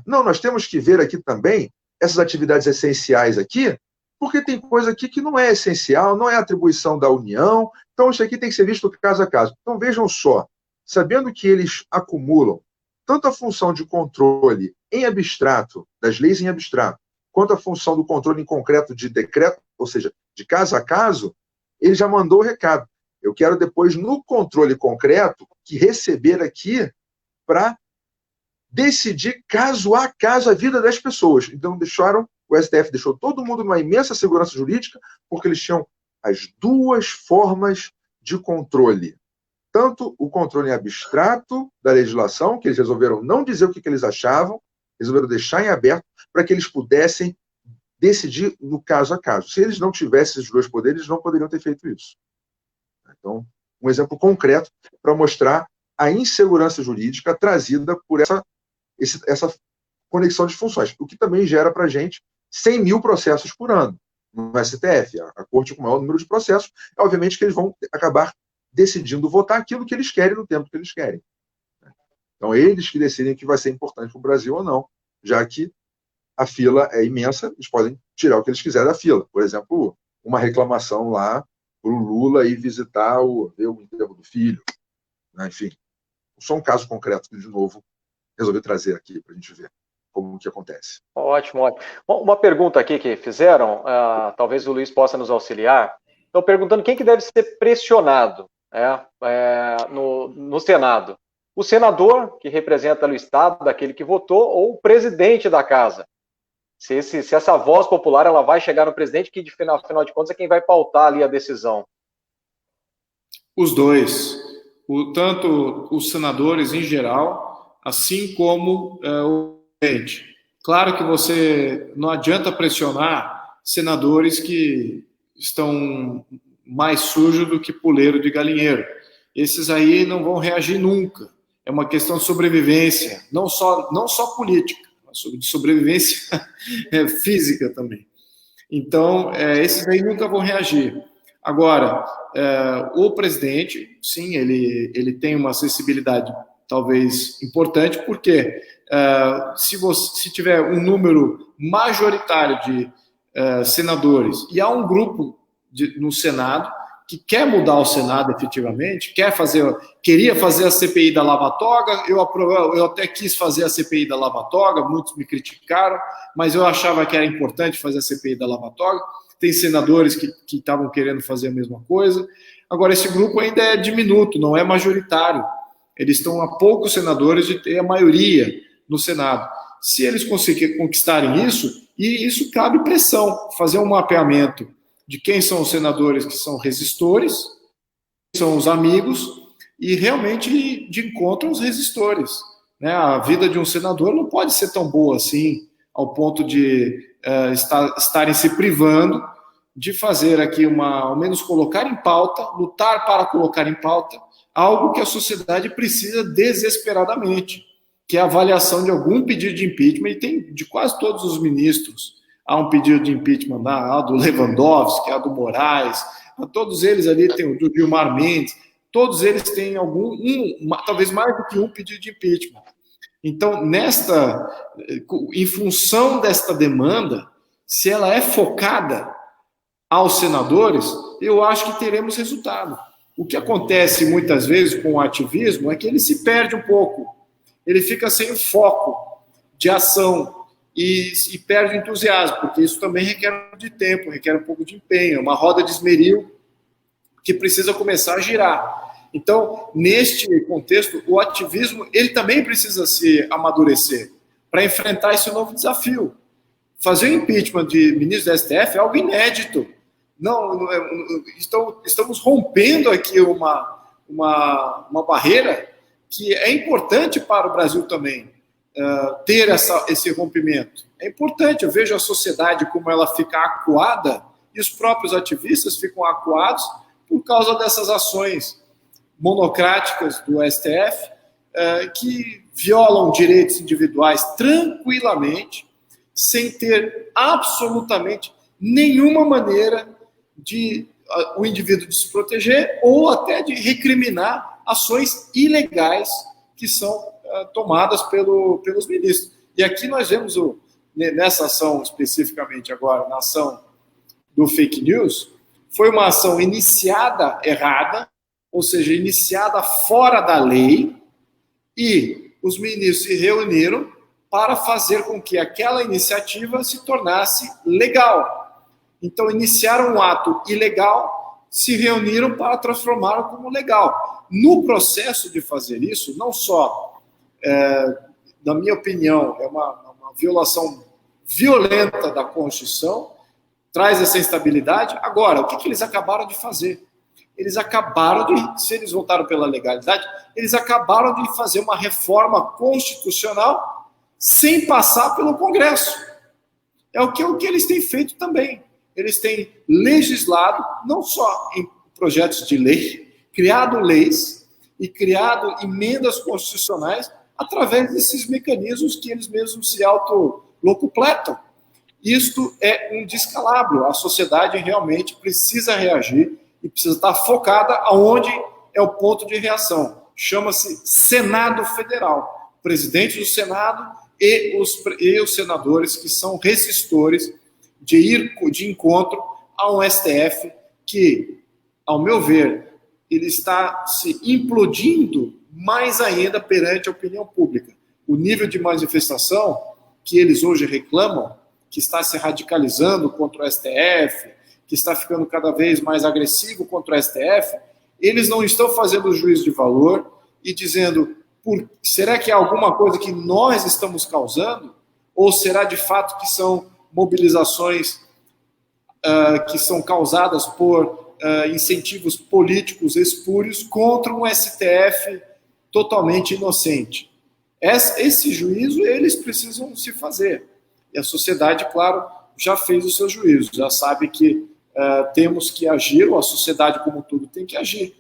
não, nós temos que ver aqui também essas atividades essenciais aqui, porque tem coisa aqui que não é essencial, não é atribuição da União, então isso aqui tem que ser visto caso a caso. Então vejam só, sabendo que eles acumulam tanto a função de controle em abstrato, das leis em abstrato, quanto a função do controle em concreto de decreto, ou seja, de caso a caso, ele já mandou o recado. Eu quero depois, no controle concreto, que receber aqui para decidir caso a caso a vida das pessoas. Então o STF deixou todo mundo numa imensa segurança jurídica, porque eles tinham as duas formas de controle. Tanto o controle em abstrato da legislação, que eles resolveram não dizer o que eles achavam, resolveram deixar em aberto, para que eles pudessem decidir no caso a caso. Se eles não tivessem esses dois poderes, eles não poderiam ter feito isso. Então, um exemplo concreto para mostrar a insegurança jurídica trazida por essa conexão de funções, o que também gera para a gente 100 mil processos por ano no STF, a corte com o maior número de processos, obviamente que eles vão acabar decidindo votar aquilo que eles querem no tempo que eles querem. Então, eles que decidem que vai ser importante para o Brasil ou não, já que a fila é imensa, eles podem tirar o que eles quiserem da fila. Por exemplo, uma reclamação lá para o Lula ir visitar ver o enterro do filho, né? Enfim, só um caso concreto que, de novo, resolvi trazer aqui para a gente ver como que acontece. Ótimo, ótimo. Bom, uma pergunta aqui que fizeram, talvez o Luiz possa nos auxiliar. Estão perguntando quem que deve ser pressionado no Senado. O senador, que representa o Estado, daquele que votou, ou o presidente da casa. Se essa voz popular ela vai chegar no presidente, que, afinal de contas, é quem vai pautar ali a decisão. Os dois. Tanto os senadores em geral, assim como o presidente. Claro que você não adianta pressionar senadores que estão mais sujos do que puleiro de galinheiro. Esses aí não vão reagir nunca. É uma questão de sobrevivência, não só política, mas de sobrevivência física também. Então, esses aí nunca vão reagir. Agora, o presidente, sim, ele tem uma acessibilidade talvez importante, porque se tiver um número majoritário de senadores e há um grupo no Senado que quer mudar o Senado efetivamente, queria fazer a CPI da Lava Toga, eu até quis fazer a CPI da Lava Toga, muitos me criticaram, mas eu achava que era importante fazer a CPI da Lava Toga. Tem senadores que estavam querendo fazer a mesma coisa. Agora, esse grupo ainda é diminuto, não é majoritário. Eles estão a poucos senadores de ter a maioria no Senado. Se eles conseguirem conquistarem isso, e isso cabe pressão, fazer um mapeamento de quem são os senadores que são resistores, quem são os amigos, e realmente de encontro aos resistores. Né? A vida de um senador não pode ser tão boa assim, ao ponto de estarem se privando de fazer aqui ao menos colocar em pauta, lutar para colocar em pauta, algo que a sociedade precisa desesperadamente, que é a avaliação de algum pedido de impeachment, e tem de quase todos os ministros. Há um pedido de impeachment do Lewandowski, há do Moraes, todos eles ali, tem o do Gilmar Mendes, todos eles têm talvez mais do que um pedido de impeachment. Então, em função desta demanda, se ela é focada aos senadores, eu acho que teremos resultado. O que acontece muitas vezes com o ativismo é que ele se perde um pouco, ele fica sem o foco de ação e perde o entusiasmo, porque isso também requer de tempo, requer um pouco de empenho, uma roda de esmeril que precisa começar a girar. Então, neste contexto, o ativismo ele também precisa se amadurecer para enfrentar esse novo desafio. Fazer o impeachment de ministros da STF é algo inédito. Estamos rompendo aqui uma barreira que é importante para o Brasil também ter esse rompimento. É importante, eu vejo a sociedade como ela fica acuada e os próprios ativistas ficam acuados por causa dessas ações monocráticas do STF que violam direitos individuais tranquilamente, sem ter absolutamente nenhuma maneira de o indivíduo de se proteger ou até de recriminar ações ilegais que são tomadas pelos ministros. E aqui nós vemos, nessa ação especificamente agora, na ação do fake news, foi uma ação iniciada errada, ou seja, iniciada fora da lei, e os ministros se reuniram para fazer com que aquela iniciativa se tornasse legal. Então, iniciaram um ato ilegal, se reuniram para transformá-lo como legal. No processo de fazer isso, não só, na minha opinião, é uma violação violenta da Constituição, traz essa instabilidade. Agora, o que eles acabaram de fazer? Eles acabaram se eles votaram pela legalidade, eles acabaram de fazer uma reforma constitucional sem passar pelo Congresso. É o que eles têm feito também. Eles têm legislado, não só em projetos de lei, criado leis e criado emendas constitucionais através desses mecanismos que eles mesmos se autolocupletam. Isto é um descalabro. A sociedade realmente precisa reagir e precisa estar focada aonde é o ponto de reação. Chama-se Senado Federal. O presidente do Senado e os senadores que são resistores de ir de encontro a um STF que ao meu ver, ele está se implodindo mais ainda perante a opinião pública. O nível de manifestação que eles hoje reclamam, que está se radicalizando contra o STF, que está ficando cada vez mais agressivo contra o STF, eles não estão fazendo juízo de valor e dizendo, será que é alguma coisa que nós estamos causando? Ou será de fato que são mobilizações que são causadas por incentivos políticos espúrios contra um STF totalmente inocente? Esse juízo eles precisam se fazer. E a sociedade, claro, já fez o seu juízo, já sabe que temos que agir, ou a sociedade como um todo tem que agir,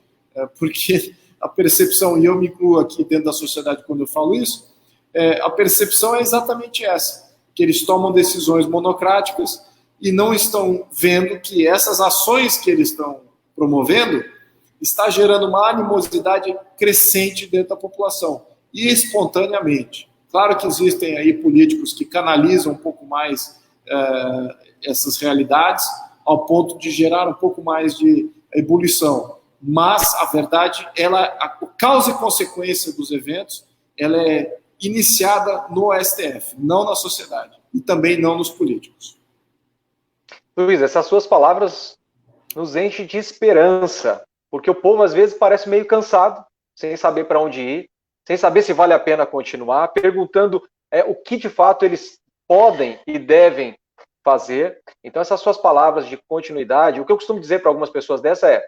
porque a percepção, e eu me incluo aqui dentro da sociedade quando eu falo isso, a percepção é exatamente essa, que eles tomam decisões monocráticas e não estão vendo que essas ações que eles estão promovendo está gerando uma animosidade crescente dentro da população, e espontaneamente. Claro que existem aí políticos que canalizam um pouco mais essas realidades, ao ponto de gerar um pouco mais de ebulição. Mas a verdade, a causa e consequência dos eventos, ela é iniciada no STF, não na sociedade, e também não nos políticos. Luiz, essas suas palavras nos enchem de esperança, porque o povo às vezes parece meio cansado, sem saber para onde ir, sem saber se vale a pena continuar, perguntando o que de fato eles podem e devem fazer. Então essas suas palavras de continuidade, o que eu costumo dizer para algumas pessoas dessa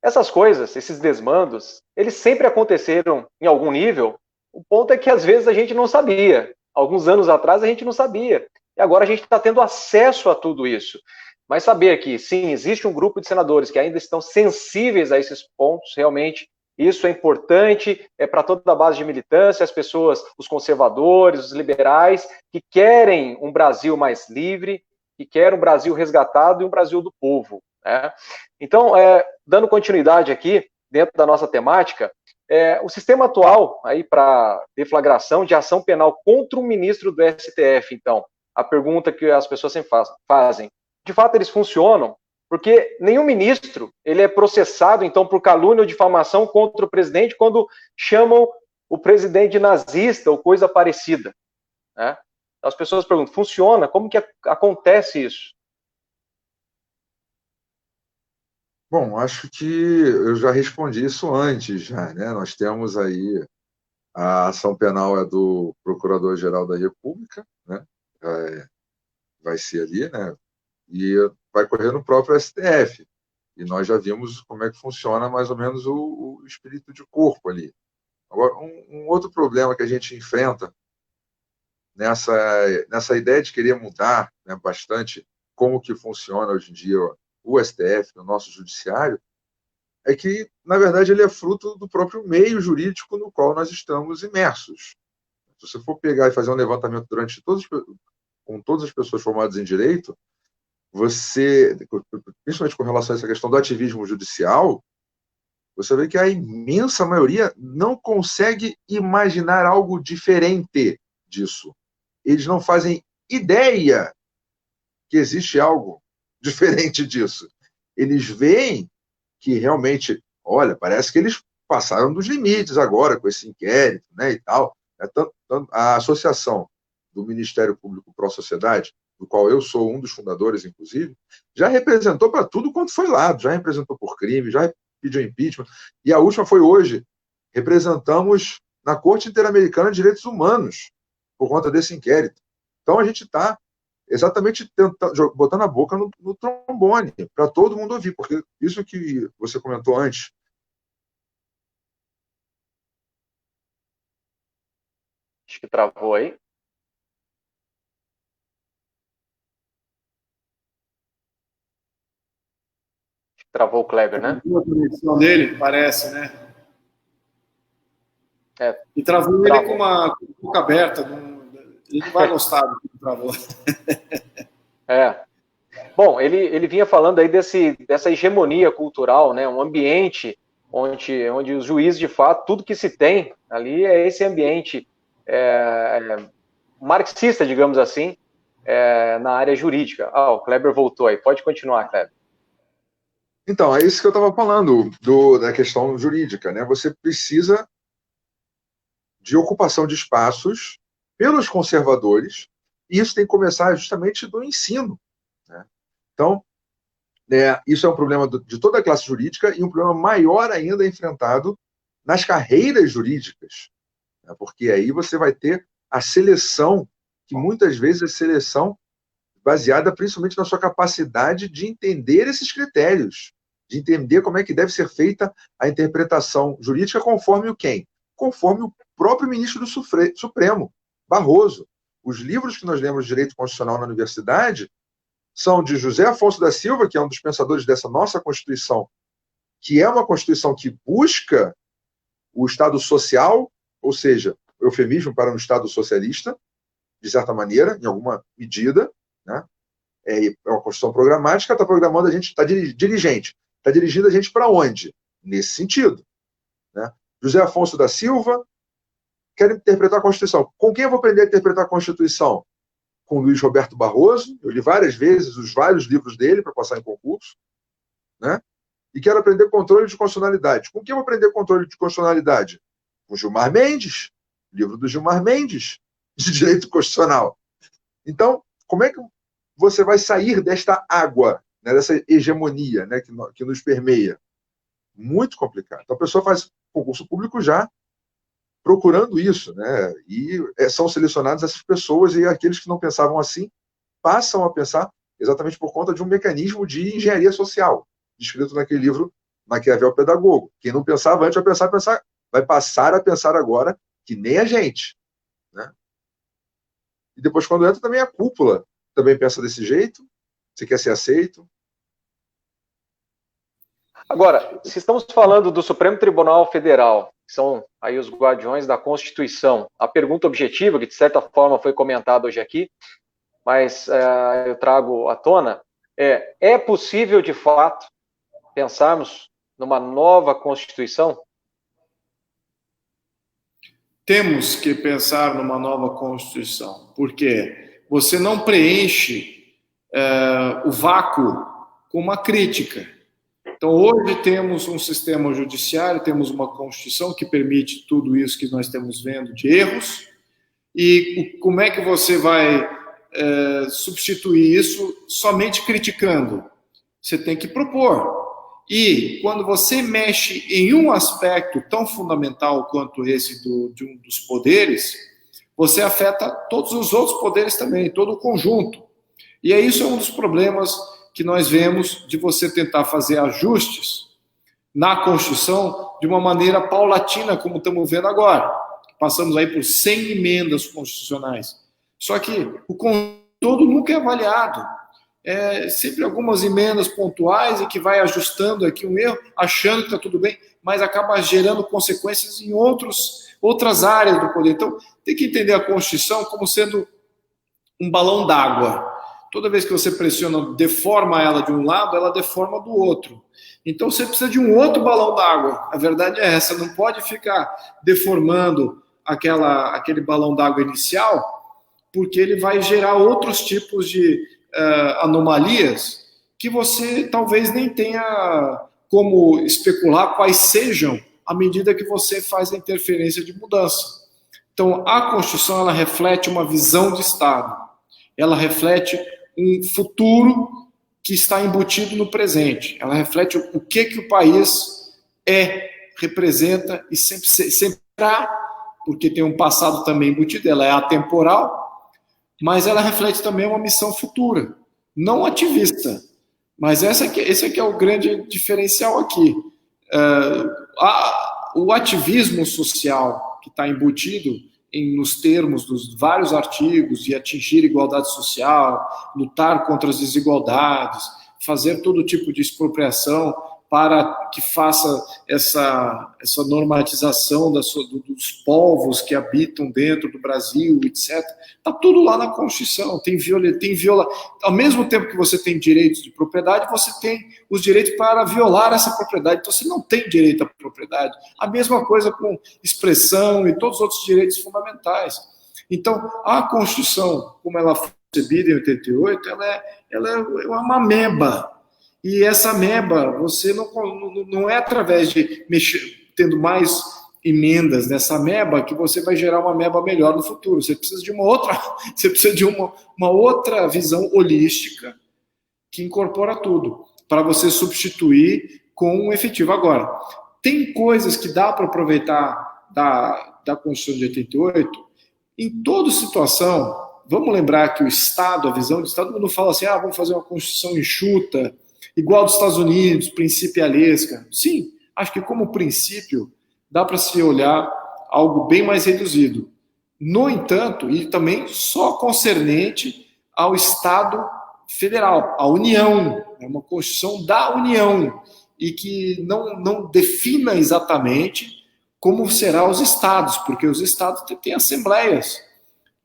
essas coisas, esses desmandos, eles sempre aconteceram em algum nível. O ponto é que às vezes a gente não sabia. Alguns anos atrás a gente não sabia. E agora a gente está tendo acesso a tudo isso. Mas saber que, sim, existe um grupo de senadores que ainda estão sensíveis a esses pontos, realmente, isso é importante, para toda a base de militância, as pessoas, os conservadores, os liberais, que querem um Brasil mais livre, que querem um Brasil resgatado e um Brasil do povo, né? Então, dando continuidade aqui, dentro da nossa temática, o sistema atual aí para deflagração de ação penal contra o ministro do STF, então, a pergunta que as pessoas sempre fazem, de fato eles funcionam? Porque nenhum ministro ele é processado, então, por calúnia ou difamação contra o presidente quando chamam o presidente de nazista ou coisa parecida, né? As pessoas perguntam, funciona? Como que acontece isso? Bom, acho que eu já respondi isso antes, já, né? Nós temos aí a ação penal do Procurador-Geral da República, né? Vai ser ali, né? E vai correr no próprio STF. E nós já vimos como é que funciona mais ou menos o espírito de corpo ali. Agora, um outro problema que a gente enfrenta nessa ideia de querer mudar, né, bastante como que funciona hoje em dia o STF, o nosso judiciário, é que, na verdade, ele é fruto do próprio meio jurídico no qual nós estamos imersos. Se você for pegar e fazer um levantamento com todas as pessoas formadas em direito, você, principalmente com relação a essa questão do ativismo judicial, você vê que a imensa maioria não consegue imaginar algo diferente disso. Eles não fazem ideia que existe algo diferente disso. Eles veem que realmente, olha, parece que eles passaram dos limites agora com esse inquérito, né, e tal. A associação do Ministério Público Pró-Sociedade, do qual eu sou um dos fundadores, inclusive, já representou para tudo quanto foi lado, já representou por crime, já pediu impeachment, e a última foi hoje. Representamos na Corte Interamericana de Direitos Humanos, por conta desse inquérito. Então a gente está exatamente botando a boca no trombone, para todo mundo ouvir, porque isso que você comentou antes. Acho que travou aí. Acho que travou o Kleber, né? A conexão dele, parece, né? E travou ele com uma boca aberta. Ele não vai gostar do que travou. Bom, ele vinha falando aí dessa hegemonia cultural, né? Um ambiente onde os juízes, de fato, tudo que se tem ali é esse ambiente marxista, digamos assim, na área jurídica. O Kleber voltou aí. Pode continuar, Kleber. Então, é isso que eu estava falando da questão jurídica, né? Você precisa de ocupação de espaços pelos conservadores, e isso tem que começar justamente do ensino, né? Então, isso é um problema de toda a classe jurídica e um problema maior ainda enfrentado nas carreiras jurídicas, né? Porque aí você vai ter a seleção, que muitas vezes é seleção baseada principalmente na sua capacidade de entender esses critérios, de entender como é que deve ser feita a interpretação jurídica conforme o quem? Conforme o próprio ministro do Supremo, Barroso. Os livros que nós lemos de direito constitucional na universidade são de José Afonso da Silva, que é um dos pensadores dessa nossa Constituição, que é uma Constituição que busca o Estado social, ou seja, eufemismo para um Estado socialista, de certa maneira, em alguma medida, né? É uma Constituição programática, está programando a gente, está dirigente. Está dirigindo a gente para onde? Nesse sentido, né? José Afonso da Silva quer interpretar a Constituição. Com quem eu vou aprender a interpretar a Constituição? Com Luiz Roberto Barroso. Eu li várias vezes os vários livros dele para passar em concurso, né? E quero aprender controle de constitucionalidade. Com quem eu vou aprender controle de constitucionalidade? Com Gilmar Mendes, livro do Gilmar Mendes, de direito constitucional. Então, como é que você vai sair desta água, né, dessa hegemonia, né, que nos permeia? Muito complicado. Então, a pessoa faz concurso público já procurando isso, né? E são selecionadas essas pessoas, e aqueles que não pensavam assim passam a pensar exatamente por conta de um mecanismo de engenharia social, descrito naquele livro Maquiavel Pedagogo. Quem não pensava antes vai passar a pensar agora que nem a gente, né? E depois, quando entra, também a cúpula também pensa desse jeito. Você quer ser aceito? Agora, se estamos falando do Supremo Tribunal Federal, que são aí os guardiões da Constituição, a pergunta objetiva, que de certa forma foi comentada hoje aqui, mas eu trago à tona, é possível, de fato, pensarmos numa nova Constituição? Temos que pensar numa nova Constituição, porque você não preenche o vácuo com uma crítica. Então, hoje temos um sistema judiciário, temos uma Constituição que permite tudo isso que nós estamos vendo de erros, e como é que você vai substituir isso somente criticando? Você tem que propor. E quando você mexe em um aspecto tão fundamental quanto esse de um dos poderes, você afeta todos os outros poderes também, todo o conjunto. E isso é um dos problemas que nós vemos de você tentar fazer ajustes na Constituição de uma maneira paulatina, como estamos vendo agora. Passamos aí por 100 emendas constitucionais. Só que o conjunto todo nunca é avaliado. Sempre algumas emendas pontuais e que vai ajustando aqui um erro, achando que está tudo bem, mas acaba gerando consequências em outras áreas do poder. Então, tem que entender a Constituição como sendo um balão d'água. Toda vez que você pressiona, deforma ela de um lado, ela deforma do outro. Então, você precisa de um outro balão d'água. A verdade é essa, não pode ficar deformando aquele balão d'água inicial, porque ele vai gerar outros tipos de anomalias que você talvez nem tenha como especular quais sejam à medida que você faz a interferência de mudança. Então, a Constituição, ela reflete uma visão de Estado. Ela reflete um futuro que está embutido no presente. Ela reflete o que o país representa e sempre será, porque tem um passado também embutido, ela é atemporal, mas ela reflete também uma missão futura, não ativista. Mas esse aqui é o grande diferencial aqui. O ativismo social que está embutido nos termos dos vários artigos de atingir igualdade social, lutar contra as desigualdades, fazer todo tipo de expropriação para que faça essa normatização dos povos que habitam dentro do Brasil, etc. Está tudo lá na Constituição. Ao mesmo tempo que você tem direitos de propriedade, você tem os direitos para violar essa propriedade. Então, você não tem direito à propriedade. A mesma coisa com expressão e todos os outros direitos fundamentais. Então, a Constituição, como ela foi concebida em 88, ela é uma ameba. E essa ameba, você não é através de tendo mais emendas nessa ameba que você vai gerar uma ameba melhor no futuro. Você precisa de você precisa de uma outra visão holística que incorpora tudo, para você substituir com um efetivo. Agora, tem coisas que dá para aproveitar da Constituição de 88, em toda situação. Vamos lembrar que o Estado, a visão do Estado, todo mundo fala assim, vamos fazer uma Constituição enxuta, igual dos Estados Unidos, principialesca. Sim, acho que como princípio dá para se olhar algo bem mais reduzido. No entanto, e também só concernente ao Estado federal, à União, é uma Constituição da União, e que não defina exatamente como serão os estados, porque os estados têm assembleias,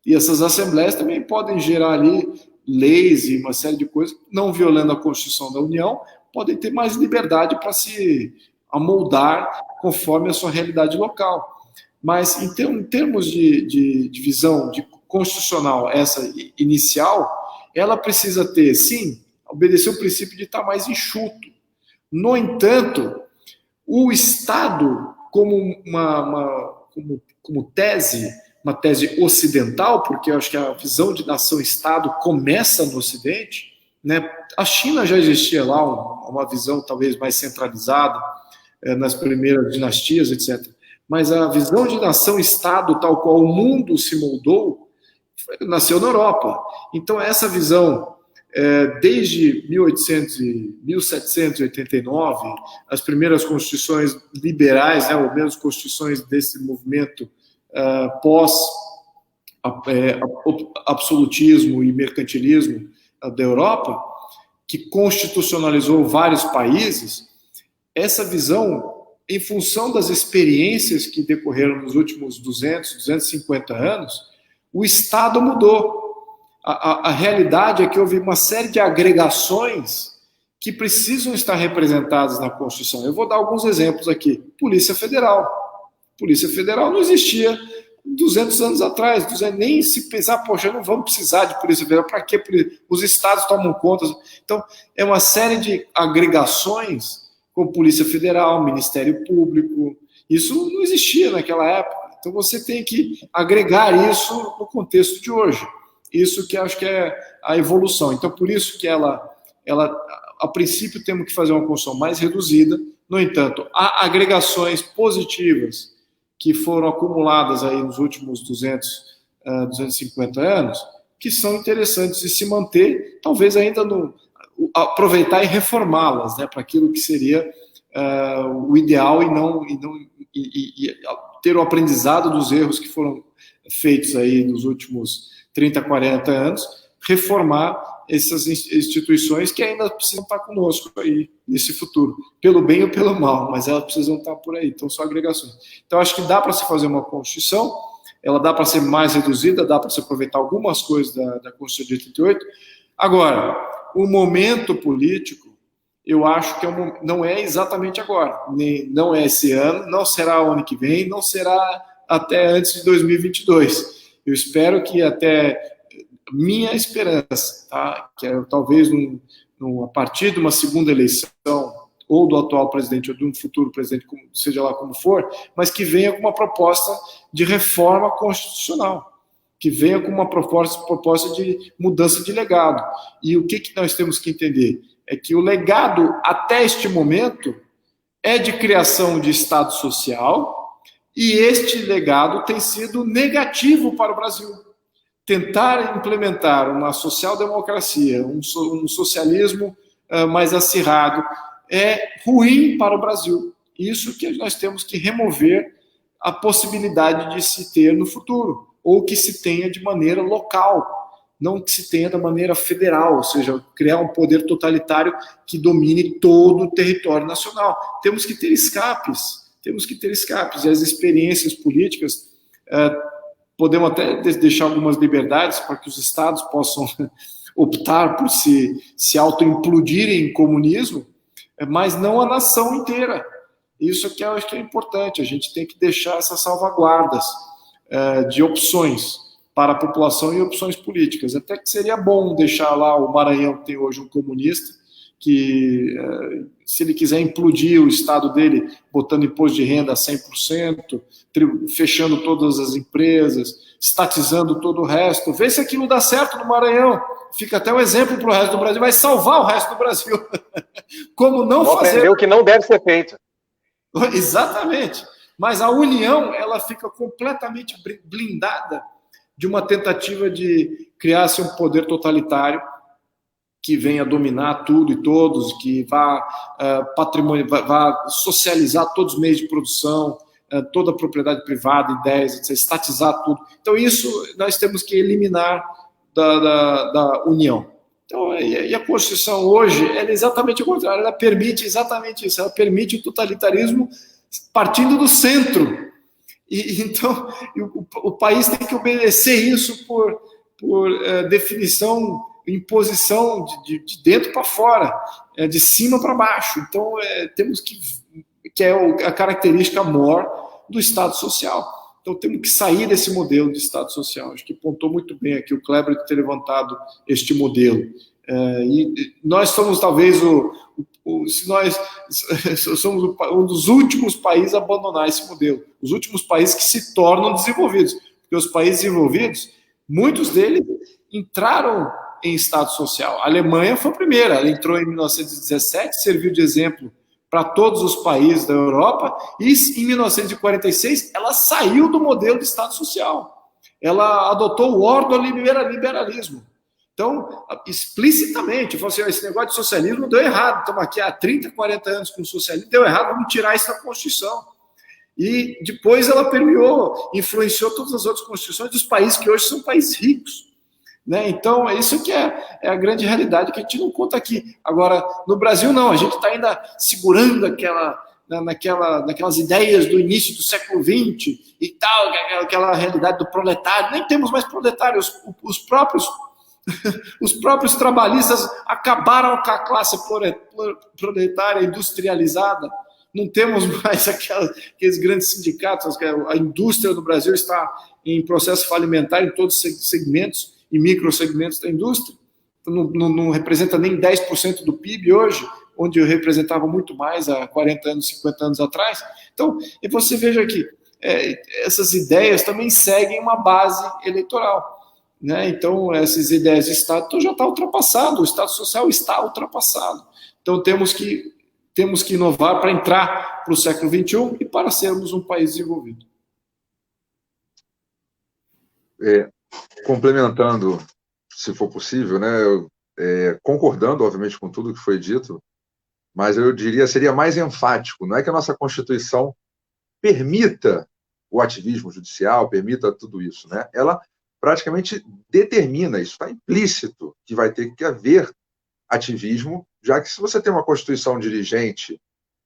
e essas assembleias também podem gerar ali leis e uma série de coisas, não violando a Constituição da União, podem ter mais liberdade para se amoldar conforme a sua realidade local. Mas, em termos de visão constitucional, essa inicial, ela precisa ter, sim, obedecer o princípio de estar mais enxuto. No entanto, o Estado, como tese, uma tese ocidental, porque eu acho que a visão de nação-Estado começa no Ocidente, né? A China já existia lá uma visão talvez mais centralizada, nas primeiras dinastias, etc. Mas a visão de nação-Estado, tal qual o mundo se moldou, nasceu na Europa. Então, essa visão, desde 1789, as primeiras constituições liberais, ou menos constituições desse movimento pós-absolutismo e mercantilismo da Europa, que constitucionalizou vários países, essa visão, em função das experiências que decorreram nos últimos 200, 250 anos, o Estado mudou. A realidade é que houve uma série de agregações que precisam estar representadas na Constituição. Eu vou dar alguns exemplos aqui. Polícia Federal. Polícia Federal não existia 200 anos atrás, nem se pensar, poxa, não vamos precisar de Polícia Federal, para quê? Os estados tomam conta. Então, é uma série de agregações, como Polícia Federal, Ministério Público, isso não existia naquela época. Então, você tem que agregar isso no contexto de hoje. Isso que acho que é a evolução. Então, por isso que ela a princípio, temos que fazer uma Constituição mais reduzida. No entanto, há agregações positivas que foram acumuladas aí nos últimos 250 anos, que são interessantes de se manter, talvez ainda aproveitar e reformá-las, né, para aquilo que seria o ideal e ter o aprendizado dos erros que foram feitos aí nos últimos 30, 40 anos, reformar essas instituições que ainda precisam estar conosco aí nesse futuro, pelo bem ou pelo mal, mas elas precisam estar por aí, então são agregações. Então acho que dá para se fazer uma Constituição, ela dá para ser mais reduzida, dá para se aproveitar algumas coisas da Constituição de 88. Agora, o momento político, eu acho que não é exatamente agora, não é esse ano, não será o ano que vem, não será até antes de 2022. Eu espero que até minha esperança, tá? Que é talvez a partir de uma segunda eleição, ou do atual presidente, ou de um futuro presidente, seja lá como for, mas que venha com uma proposta de reforma constitucional, que venha com uma proposta de mudança de legado. E o que nós temos que entender? É que o legado, até este momento, é de criação de Estado social, e este legado tem sido negativo para o Brasil. Tentar implementar uma social-democracia, um socialismo mais acirrado, é ruim para o Brasil. Isso que nós temos que remover a possibilidade de se ter no futuro, ou que se tenha de maneira local, não que se tenha da maneira federal, ou seja, criar um poder totalitário que domine todo o território nacional. Temos que ter escapes, e as experiências políticas podemos até deixar algumas liberdades para que os estados possam optar por se auto-implodirem em comunismo, mas não a nação inteira. Isso que eu acho que é importante. A gente tem que deixar essas salvaguardas de opções para a população e opções políticas. Até que seria bom deixar lá o Maranhão, que tem hoje um comunista, se ele quiser implodir o Estado dele, botando imposto de renda a 100%, fechando todas as empresas, estatizando todo o resto, vê se aquilo dá certo no Maranhão. Fica até um exemplo para o resto do Brasil, vai salvar o resto do Brasil. Como não fazer... aprender o que não deve ser feito. Exatamente. Mas a União, ela fica completamente blindada de uma tentativa de criar-se um poder totalitário que venha dominar tudo e todos, que vá socializar todos os meios de produção, toda a propriedade privada, ideias, estatizar tudo. Então, isso nós temos que eliminar da União. Então, e a Constituição hoje, ela é exatamente o contrário, ela permite exatamente isso, ela permite o totalitarismo partindo do centro. Então, o país tem que obedecer isso por definição, imposição de dentro para fora, de cima para baixo. Então, temos que é a característica maior do Estado Social. Então, temos que sair desse modelo de Estado Social. Acho que pontou muito bem aqui o Kleber de ter levantado este modelo. E nós somos, talvez, somos um dos últimos países a abandonar esse modelo. Os últimos países que se tornam desenvolvidos. Porque os países desenvolvidos, muitos deles entraram em Estado Social. A Alemanha foi a primeira. Ela entrou em 1917, serviu de exemplo para todos os países da Europa, e em 1946 ela saiu do modelo de Estado Social. Ela adotou o ordoliberalismo. Então, explicitamente, falou assim, esse negócio de socialismo deu errado, estamos aqui há 30, 40 anos com o socialismo, deu errado, vamos tirar isso da Constituição. E depois ela permeou, influenciou todas as outras constituições dos países que hoje são países ricos. Né? Então, isso que é a grande realidade que a gente não conta aqui. Agora, no Brasil, não. A gente está ainda segurando naquelas ideias do início do século XX e tal, aquela realidade do proletário. Nem temos mais proletários. Os próprios trabalhistas acabaram com a classe proletária industrializada. Não temos mais aqueles grandes sindicatos. A indústria do Brasil está em processo falimentar em todos os segmentos e microsegmentos da indústria, não representa nem 10% do PIB hoje, onde eu representava muito mais há 40 anos, 50 anos atrás. Então, e você veja que essas ideias também seguem uma base eleitoral. Né? Então, essas ideias de Estado já está ultrapassado, o Estado Social está ultrapassado. Então, temos que inovar para entrar para o século XXI e para sermos um país desenvolvido. Complementando, se for possível, né, concordando, obviamente, com tudo que foi dito, mas eu diria seria mais enfático. Não é que a nossa Constituição permita o ativismo judicial, permita tudo isso, né? Ela praticamente determina, isso está implícito, que vai ter que haver ativismo, já que se você tem uma Constituição dirigente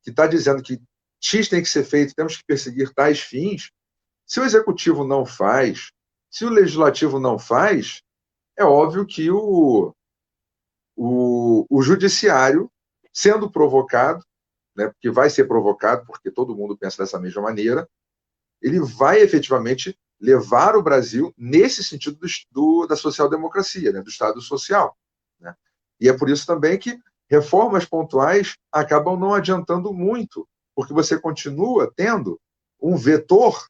que está dizendo que X tem que ser feito, temos que perseguir tais fins, se o Executivo não faz, se o Legislativo não faz, é óbvio que o Judiciário, sendo provocado, né, porque vai ser provocado, porque todo mundo pensa dessa mesma maneira, ele vai efetivamente levar o Brasil nesse sentido da social-democracia, né, do Estado social. Né? E é por isso também que reformas pontuais acabam não adiantando muito, porque você continua tendo um vetor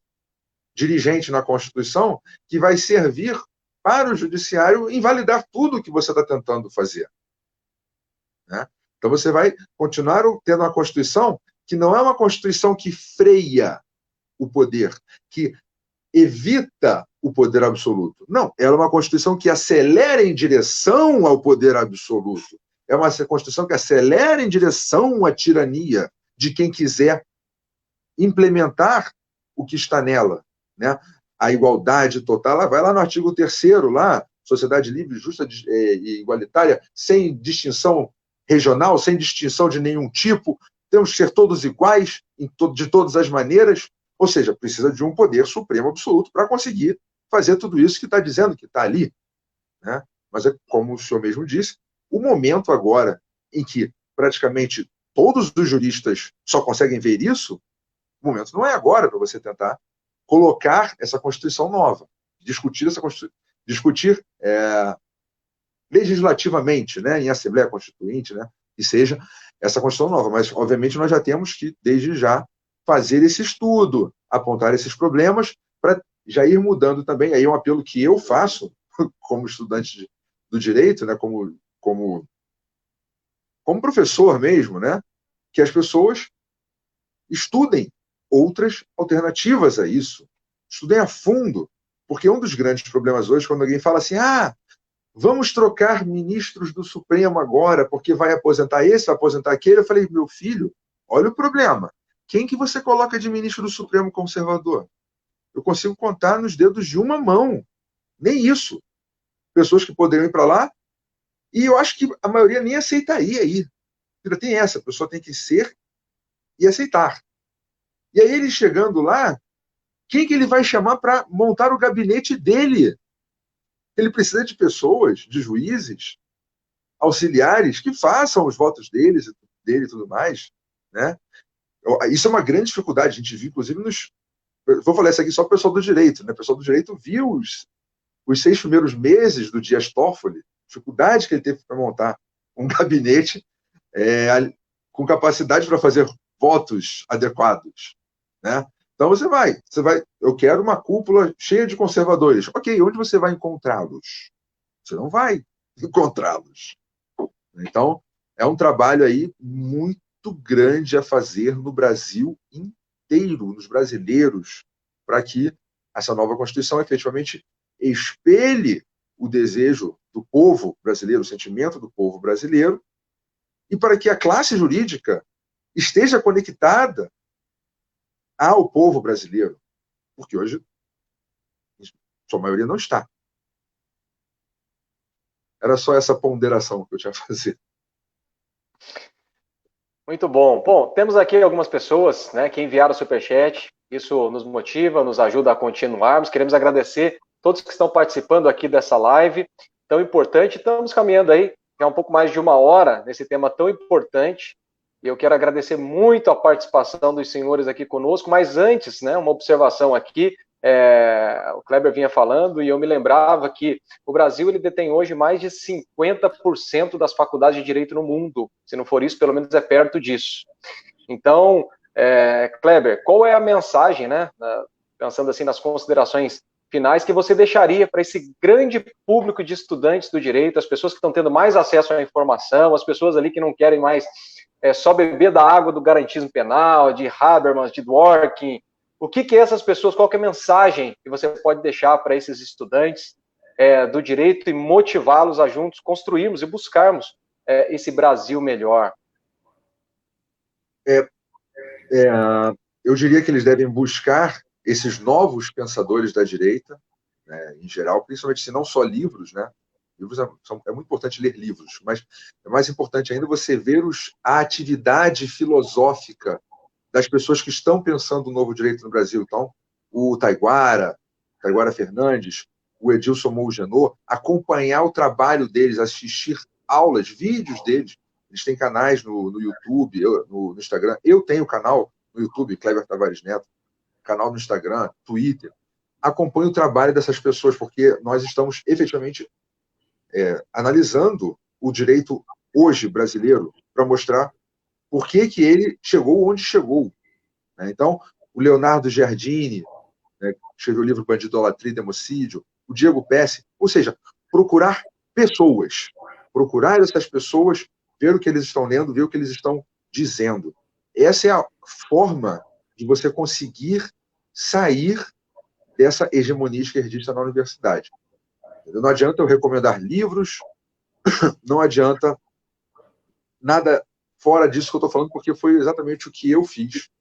dirigente na Constituição que vai servir para o Judiciário invalidar tudo o que você está tentando fazer. Né? Então você vai continuar tendo uma Constituição que não é uma Constituição que freia o poder, que evita o poder absoluto. Não, ela é uma Constituição que acelera em direção ao poder absoluto. É uma Constituição que acelera em direção à tirania de quem quiser implementar o que está nela. Né? A igualdade total, ela vai lá no artigo 3º, lá, sociedade livre, justa e igualitária, sem distinção regional, sem distinção de nenhum tipo, temos que ser todos iguais, de todas as maneiras, ou seja, precisa de um poder supremo absoluto para conseguir fazer tudo isso que está dizendo que está ali. Né? Mas, como o senhor mesmo disse, o momento agora em que praticamente todos os juristas só conseguem ver isso, o momento não é agora para você tentar colocar essa Constituição nova, discutir essa Constituição, discutir legislativamente, né, em Assembleia Constituinte, né, que seja essa Constituição nova. Mas, obviamente, nós já temos que, desde já, fazer esse estudo, apontar esses problemas, para já ir mudando também. Aí é um apelo que eu faço, como estudante do direito, né, como professor mesmo, né, que as pessoas estudem outras alternativas a isso, estudem a fundo, porque um dos grandes problemas hoje, quando alguém fala assim, vamos trocar ministros do Supremo agora, porque vai aposentar esse, vai aposentar aquele, eu falei, meu filho, olha o problema, quem que você coloca de ministro do Supremo conservador? Eu consigo contar nos dedos de uma mão, nem isso, pessoas que poderiam ir para lá, e eu acho que a maioria nem aceitaria ir. Ainda tem essa, a pessoa tem que ser e aceitar. E aí ele chegando lá, quem que ele vai chamar para montar o gabinete dele? Ele precisa de pessoas, de juízes, auxiliares, que façam os votos dele e tudo mais. Né? Isso é uma grande dificuldade. A gente viu, inclusive, vou falar isso aqui só para o pessoal do direito. Né? O pessoal do direito viu os 6 primeiros meses do Dias Toffoli, dificuldade que ele teve para montar um gabinete com capacidade para fazer votos adequados. Né? Então você vai, eu quero uma cúpula cheia de conservadores. Ok, onde você vai encontrá-los? Você não vai encontrá-los. Então, é um trabalho aí muito grande a fazer no Brasil inteiro, nos brasileiros, para que essa nova Constituição efetivamente espelhe o desejo do povo brasileiro, o sentimento do povo brasileiro, e para que a classe jurídica esteja conectada ao povo brasileiro, porque hoje sua maioria não está. Era só essa ponderação que eu tinha a fazer. Muito bom. Bom, temos aqui algumas pessoas, né, que enviaram o superchat. Isso nos motiva, nos ajuda a continuarmos. Queremos agradecer todos que estão participando aqui dessa live tão importante. Estamos caminhando aí já um pouco mais de 1 hora nesse tema tão importante. E eu quero agradecer muito a participação dos senhores aqui conosco. Mas antes, né, uma observação aqui. O Kleber vinha falando e eu me lembrava que o Brasil ele detém hoje mais de 50% das faculdades de direito no mundo. Se não for isso, pelo menos é perto disso. Então, Kleber, qual é a mensagem, né, pensando assim nas considerações finais, que você deixaria para esse grande público de estudantes do direito, as pessoas que estão tendo mais acesso à informação, as pessoas ali que não querem mais só beber da água do garantismo penal, de Habermas, de Dworkin. O que essas pessoas, qual que é a mensagem que você pode deixar para esses estudantes do direito e motivá-los a juntos construirmos e buscarmos esse Brasil melhor? Eu diria que eles devem buscar esses novos pensadores da direita, né, em geral, principalmente se não só livros, né? Livros é muito importante ler livros, mas é mais importante ainda você ver a atividade filosófica das pessoas que estão pensando o novo direito no Brasil. Então, o Taiguara Fernandes, o Edilson Mougenot, acompanhar o trabalho deles, assistir aulas, vídeos deles. Eles têm canais no YouTube, no Instagram. Eu tenho canal no YouTube, Kleber Tavares Neto, canal no Instagram, Twitter. Acompanhe o trabalho dessas pessoas, porque nós estamos efetivamente analisando o direito hoje brasileiro para mostrar por que ele chegou onde chegou. Então, o Leonardo Giardini, né, escreveu o livro Bandidolatria e Democídio, o Diego Pesce, ou seja, procurar pessoas, procurar essas pessoas, ver o que eles estão lendo, ver o que eles estão dizendo. Essa é a forma de você conseguir sair dessa hegemonia esquerdista na universidade. Não adianta eu recomendar livros, não adianta nada fora disso que eu estou falando, porque foi exatamente o que eu fiz,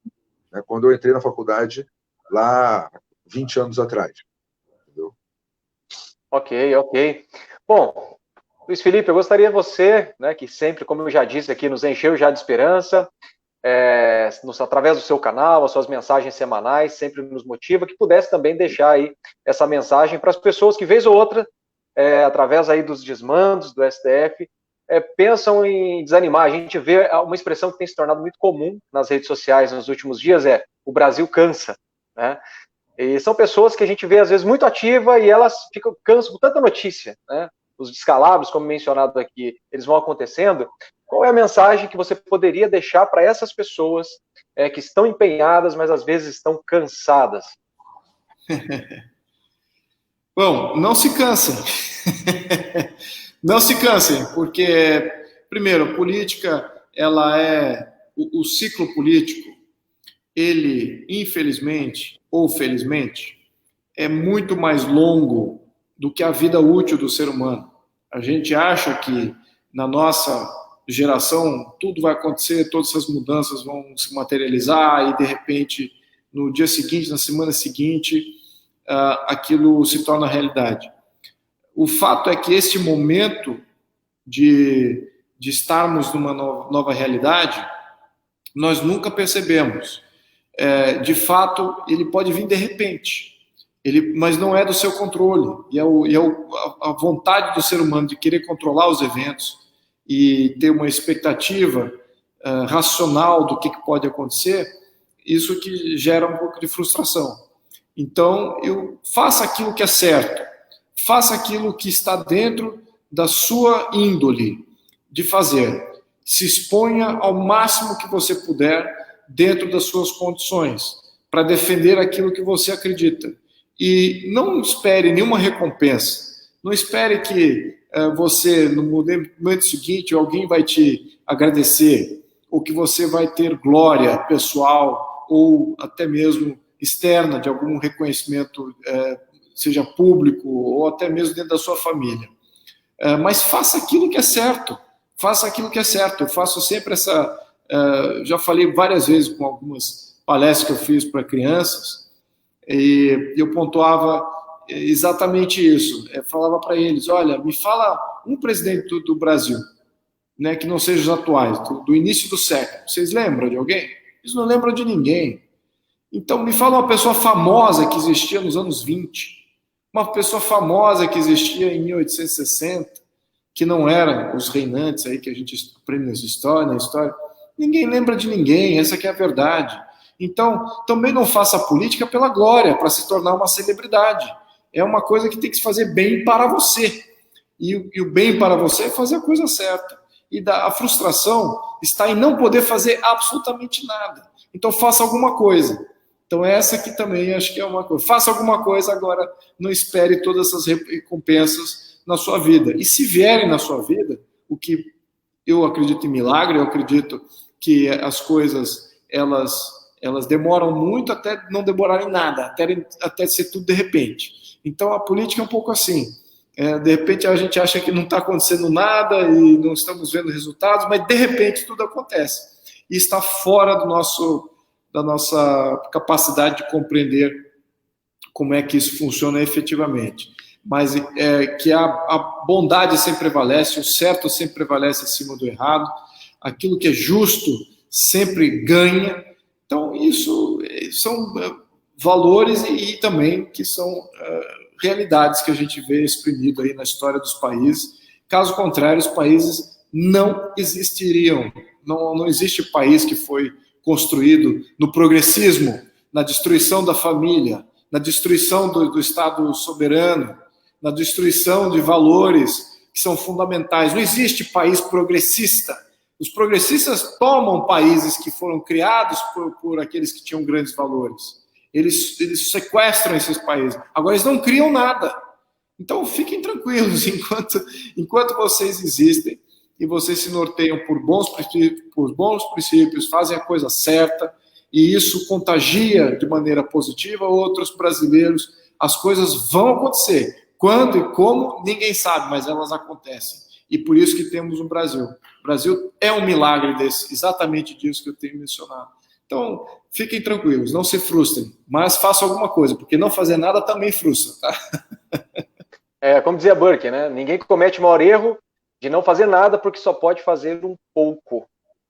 né, quando eu entrei na faculdade lá 20 anos atrás. Entendeu? Ok. Bom, Luiz Felipe, eu gostaria você, né, que sempre, como eu já disse aqui, nos encheu já de esperança, através do seu canal, as suas mensagens semanais, sempre nos motiva, que pudesse também deixar aí essa mensagem para as pessoas que, vez ou outra, através aí dos desmandos do STF, pensam em desanimar. A gente vê uma expressão que tem se tornado muito comum nas redes sociais nos últimos dias, o Brasil cansa, né? E são pessoas que a gente vê, às vezes, muito ativa e elas cansam com tanta notícia, né? os descalabros, como mencionado aqui, eles vão acontecendo, qual é a mensagem que você poderia deixar para essas pessoas que estão empenhadas, mas às vezes estão cansadas? Bom, não se cansem. Não se cansem, porque, primeiro, a política, ela é o ciclo político, ele, infelizmente ou felizmente, é muito mais longo do que a vida útil do ser humano. A gente acha que na nossa geração tudo vai acontecer, todas essas mudanças vão se materializar e, de repente, no dia seguinte, na semana seguinte, aquilo se torna realidade. O fato é que este momento de estarmos numa nova realidade, nós nunca percebemos. De fato, ele pode vir de repente, mas não é do seu controle. E a vontade do ser humano de querer controlar os eventos e ter uma expectativa racional do que pode acontecer, isso que gera um pouco de frustração. Então, faça aquilo que é certo, faça aquilo que está dentro da sua índole de fazer. Se exponha ao máximo que você puder dentro das suas condições para defender aquilo que você acredita. E não espere nenhuma recompensa. Não espere que você, no momento seguinte, alguém vai te agradecer, ou que você vai ter glória pessoal, ou até mesmo externa, de algum reconhecimento, seja público, ou até mesmo dentro da sua família. Mas faça aquilo que é certo. Faça aquilo que é certo. Eu faço sempre já falei várias vezes com algumas palestras que eu fiz para crianças, e eu pontuava exatamente isso. Eu falava para eles, olha, me fala um presidente do Brasil, né, que não seja os atuais, do início do século. Vocês lembram de alguém? Eles não lembram de ninguém. Então, me fala uma pessoa famosa que existia nos anos 20, uma pessoa famosa que existia em 1860, que não eram os reinantes aí que a gente aprende na história. Ninguém lembra de ninguém, essa que é a verdade. Então, também não faça política pela glória, para se tornar uma celebridade. É uma coisa que tem que se fazer bem para você. E o bem para você é fazer a coisa certa. E a frustração está em não poder fazer absolutamente nada. Então, faça alguma coisa. Então, essa aqui também acho que é uma coisa. Faça alguma coisa agora, não espere todas essas recompensas na sua vida. E se vierem na sua vida, o que eu acredito em milagre, eu acredito que as coisas, elas demoram muito até não demorarem nada, até ser tudo de repente. Então, a política é um pouco assim. De repente, a gente acha que não está acontecendo nada e não estamos vendo resultados, mas, de repente, tudo acontece. E está fora da nossa capacidade de compreender como é que isso funciona efetivamente. Mas que a bondade sempre prevalece, o certo sempre prevalece acima do errado, aquilo que é justo sempre ganha. Então, isso são valores e também que são realidades que a gente vê exprimido aí na história dos países. Caso contrário, os países não existiriam. Não existe país que foi construído no progressismo, na destruição da família, na destruição do Estado soberano, na destruição de valores que são fundamentais. Não existe país progressista. Os progressistas tomam países que foram criados por aqueles que tinham grandes valores. Eles sequestram esses países. Agora, eles não criam nada. Então, fiquem tranquilos, enquanto vocês existem e vocês se norteiam por bons princípios, fazem a coisa certa, e isso contagia de maneira positiva outros brasileiros, as coisas vão acontecer. Quando e como, ninguém sabe, mas elas acontecem. E por isso que temos um Brasil. O Brasil é um milagre exatamente disso que eu tenho mencionado. Então, fiquem tranquilos, não se frustrem, mas façam alguma coisa, porque não fazer nada também frustra, tá? Como dizia Burke, né? Ninguém comete o maior erro de não fazer nada porque só pode fazer um pouco.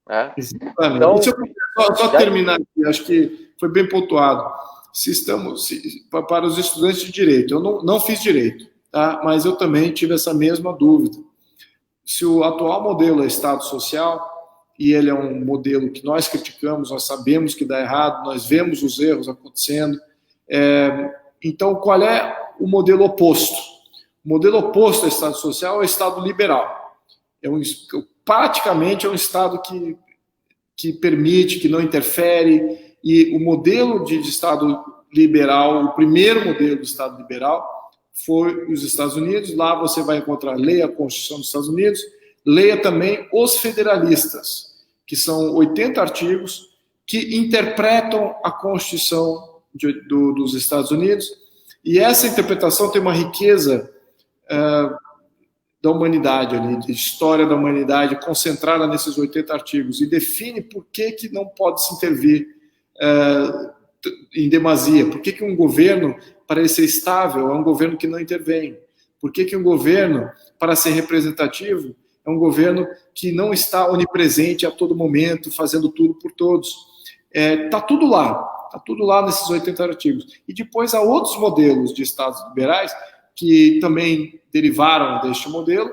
Né? Exatamente. Então, só terminar aqui, acho que foi bem pontuado. Para os estudantes de direito, eu não fiz direito, tá? Mas eu também tive essa mesma dúvida. Se o atual modelo é Estado Social, e ele é um modelo que nós criticamos, nós sabemos que dá errado, nós vemos os erros acontecendo, então qual é o modelo oposto? O modelo oposto ao Estado social é o Estado liberal. Praticamente é um Estado que permite, que não interfere, e o modelo de Estado liberal, o primeiro modelo de Estado liberal foi os Estados Unidos. Lá você vai encontrar, leia a Constituição dos Estados Unidos, leia também os federalistas, que são 80 artigos que interpretam a Constituição dos Estados Unidos, e essa interpretação tem uma riqueza da humanidade, ali, de história da humanidade, concentrada nesses 80 artigos, e define por que não pode se intervir em demasia, por que um governo, para ele ser estável, é um governo que não intervém, por que um governo, para ser representativo, é um governo que não está onipresente a todo momento, fazendo tudo por todos. Está tudo lá nesses 80 artigos. E depois há outros modelos de estados liberais que também derivaram deste modelo.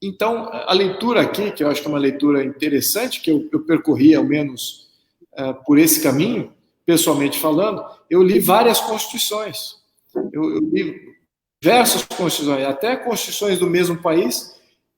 Então, a leitura aqui, que eu acho que é uma leitura interessante, que eu percorri ao menos por esse caminho, pessoalmente falando, eu li várias constituições. Eu li diversas constituições, até constituições do mesmo país,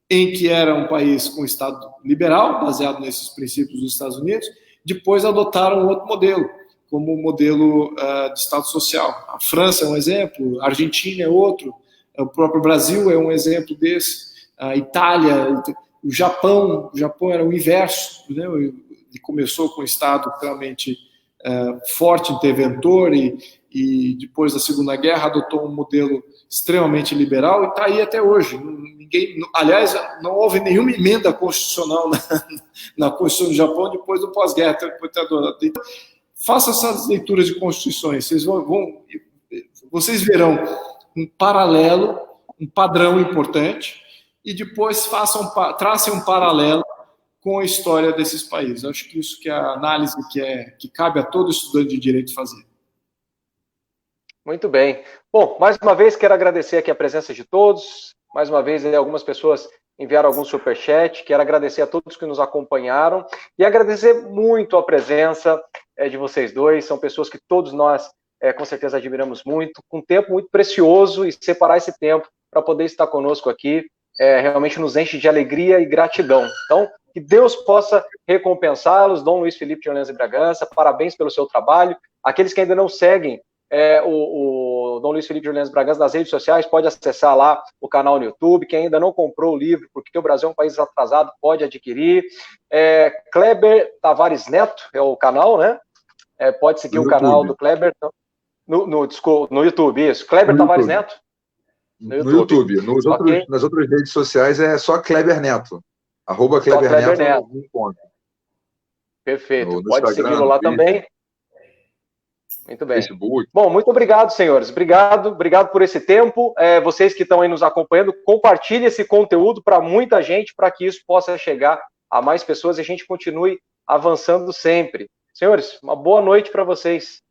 em que era um país com Estado liberal, baseado nesses princípios dos Estados Unidos, depois adotaram outro modelo, como o modelo de Estado social. A França é um exemplo, a Argentina é outro, o próprio Brasil é um exemplo desse, a Itália, o Japão era o inverso, né? Ele começou com um Estado realmente forte, interventor, e depois da Segunda Guerra adotou um modelo extremamente liberal e está aí até hoje. Aliás, não houve nenhuma emenda constitucional na Constituição do Japão depois do pós-guerra. Então, faça essas leituras de constituições, vocês verão um paralelo, um padrão importante, e depois tracem um paralelo com a história desses países. Acho que isso que é a análise que cabe a todo estudante de direito fazer. Muito bem. Bom, mais uma vez quero agradecer aqui a presença de todos. Mais uma vez, algumas pessoas enviaram algum superchat. Quero agradecer a todos que nos acompanharam e agradecer muito a presença de vocês dois. São pessoas que todos nós, com certeza, admiramos muito, com um tempo muito precioso, e separar esse tempo para poder estar conosco aqui realmente nos enche de alegria e gratidão. Então, que Deus possa recompensá-los. Dom Luiz Felipe de Orleans e Bragança, parabéns pelo seu trabalho. Aqueles que ainda não seguem o Dom Luiz Felipe de Orleans Bragança nas redes sociais, pode acessar lá o canal no YouTube. Quem ainda não comprou o livro, porque o Brasil é um país atrasado, pode adquirir. Kleber Tavares Neto é o canal, né? Pode seguir o canal do Kleber no YouTube, isso. Kleber Tavares Neto? No YouTube. Nas outras redes sociais é só Kleber Neto. @Kleber Neto. Perfeito. Pode segui-lo lá também. Muito bem. Facebook. Bom, muito obrigado, senhores. Obrigado por esse tempo. Vocês que estão aí nos acompanhando, compartilhe esse conteúdo para muita gente, para que isso possa chegar a mais pessoas e a gente continue avançando sempre. Senhores, uma boa noite para vocês.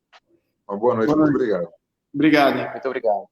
Uma boa noite, muito obrigado. Obrigado. Muito obrigado.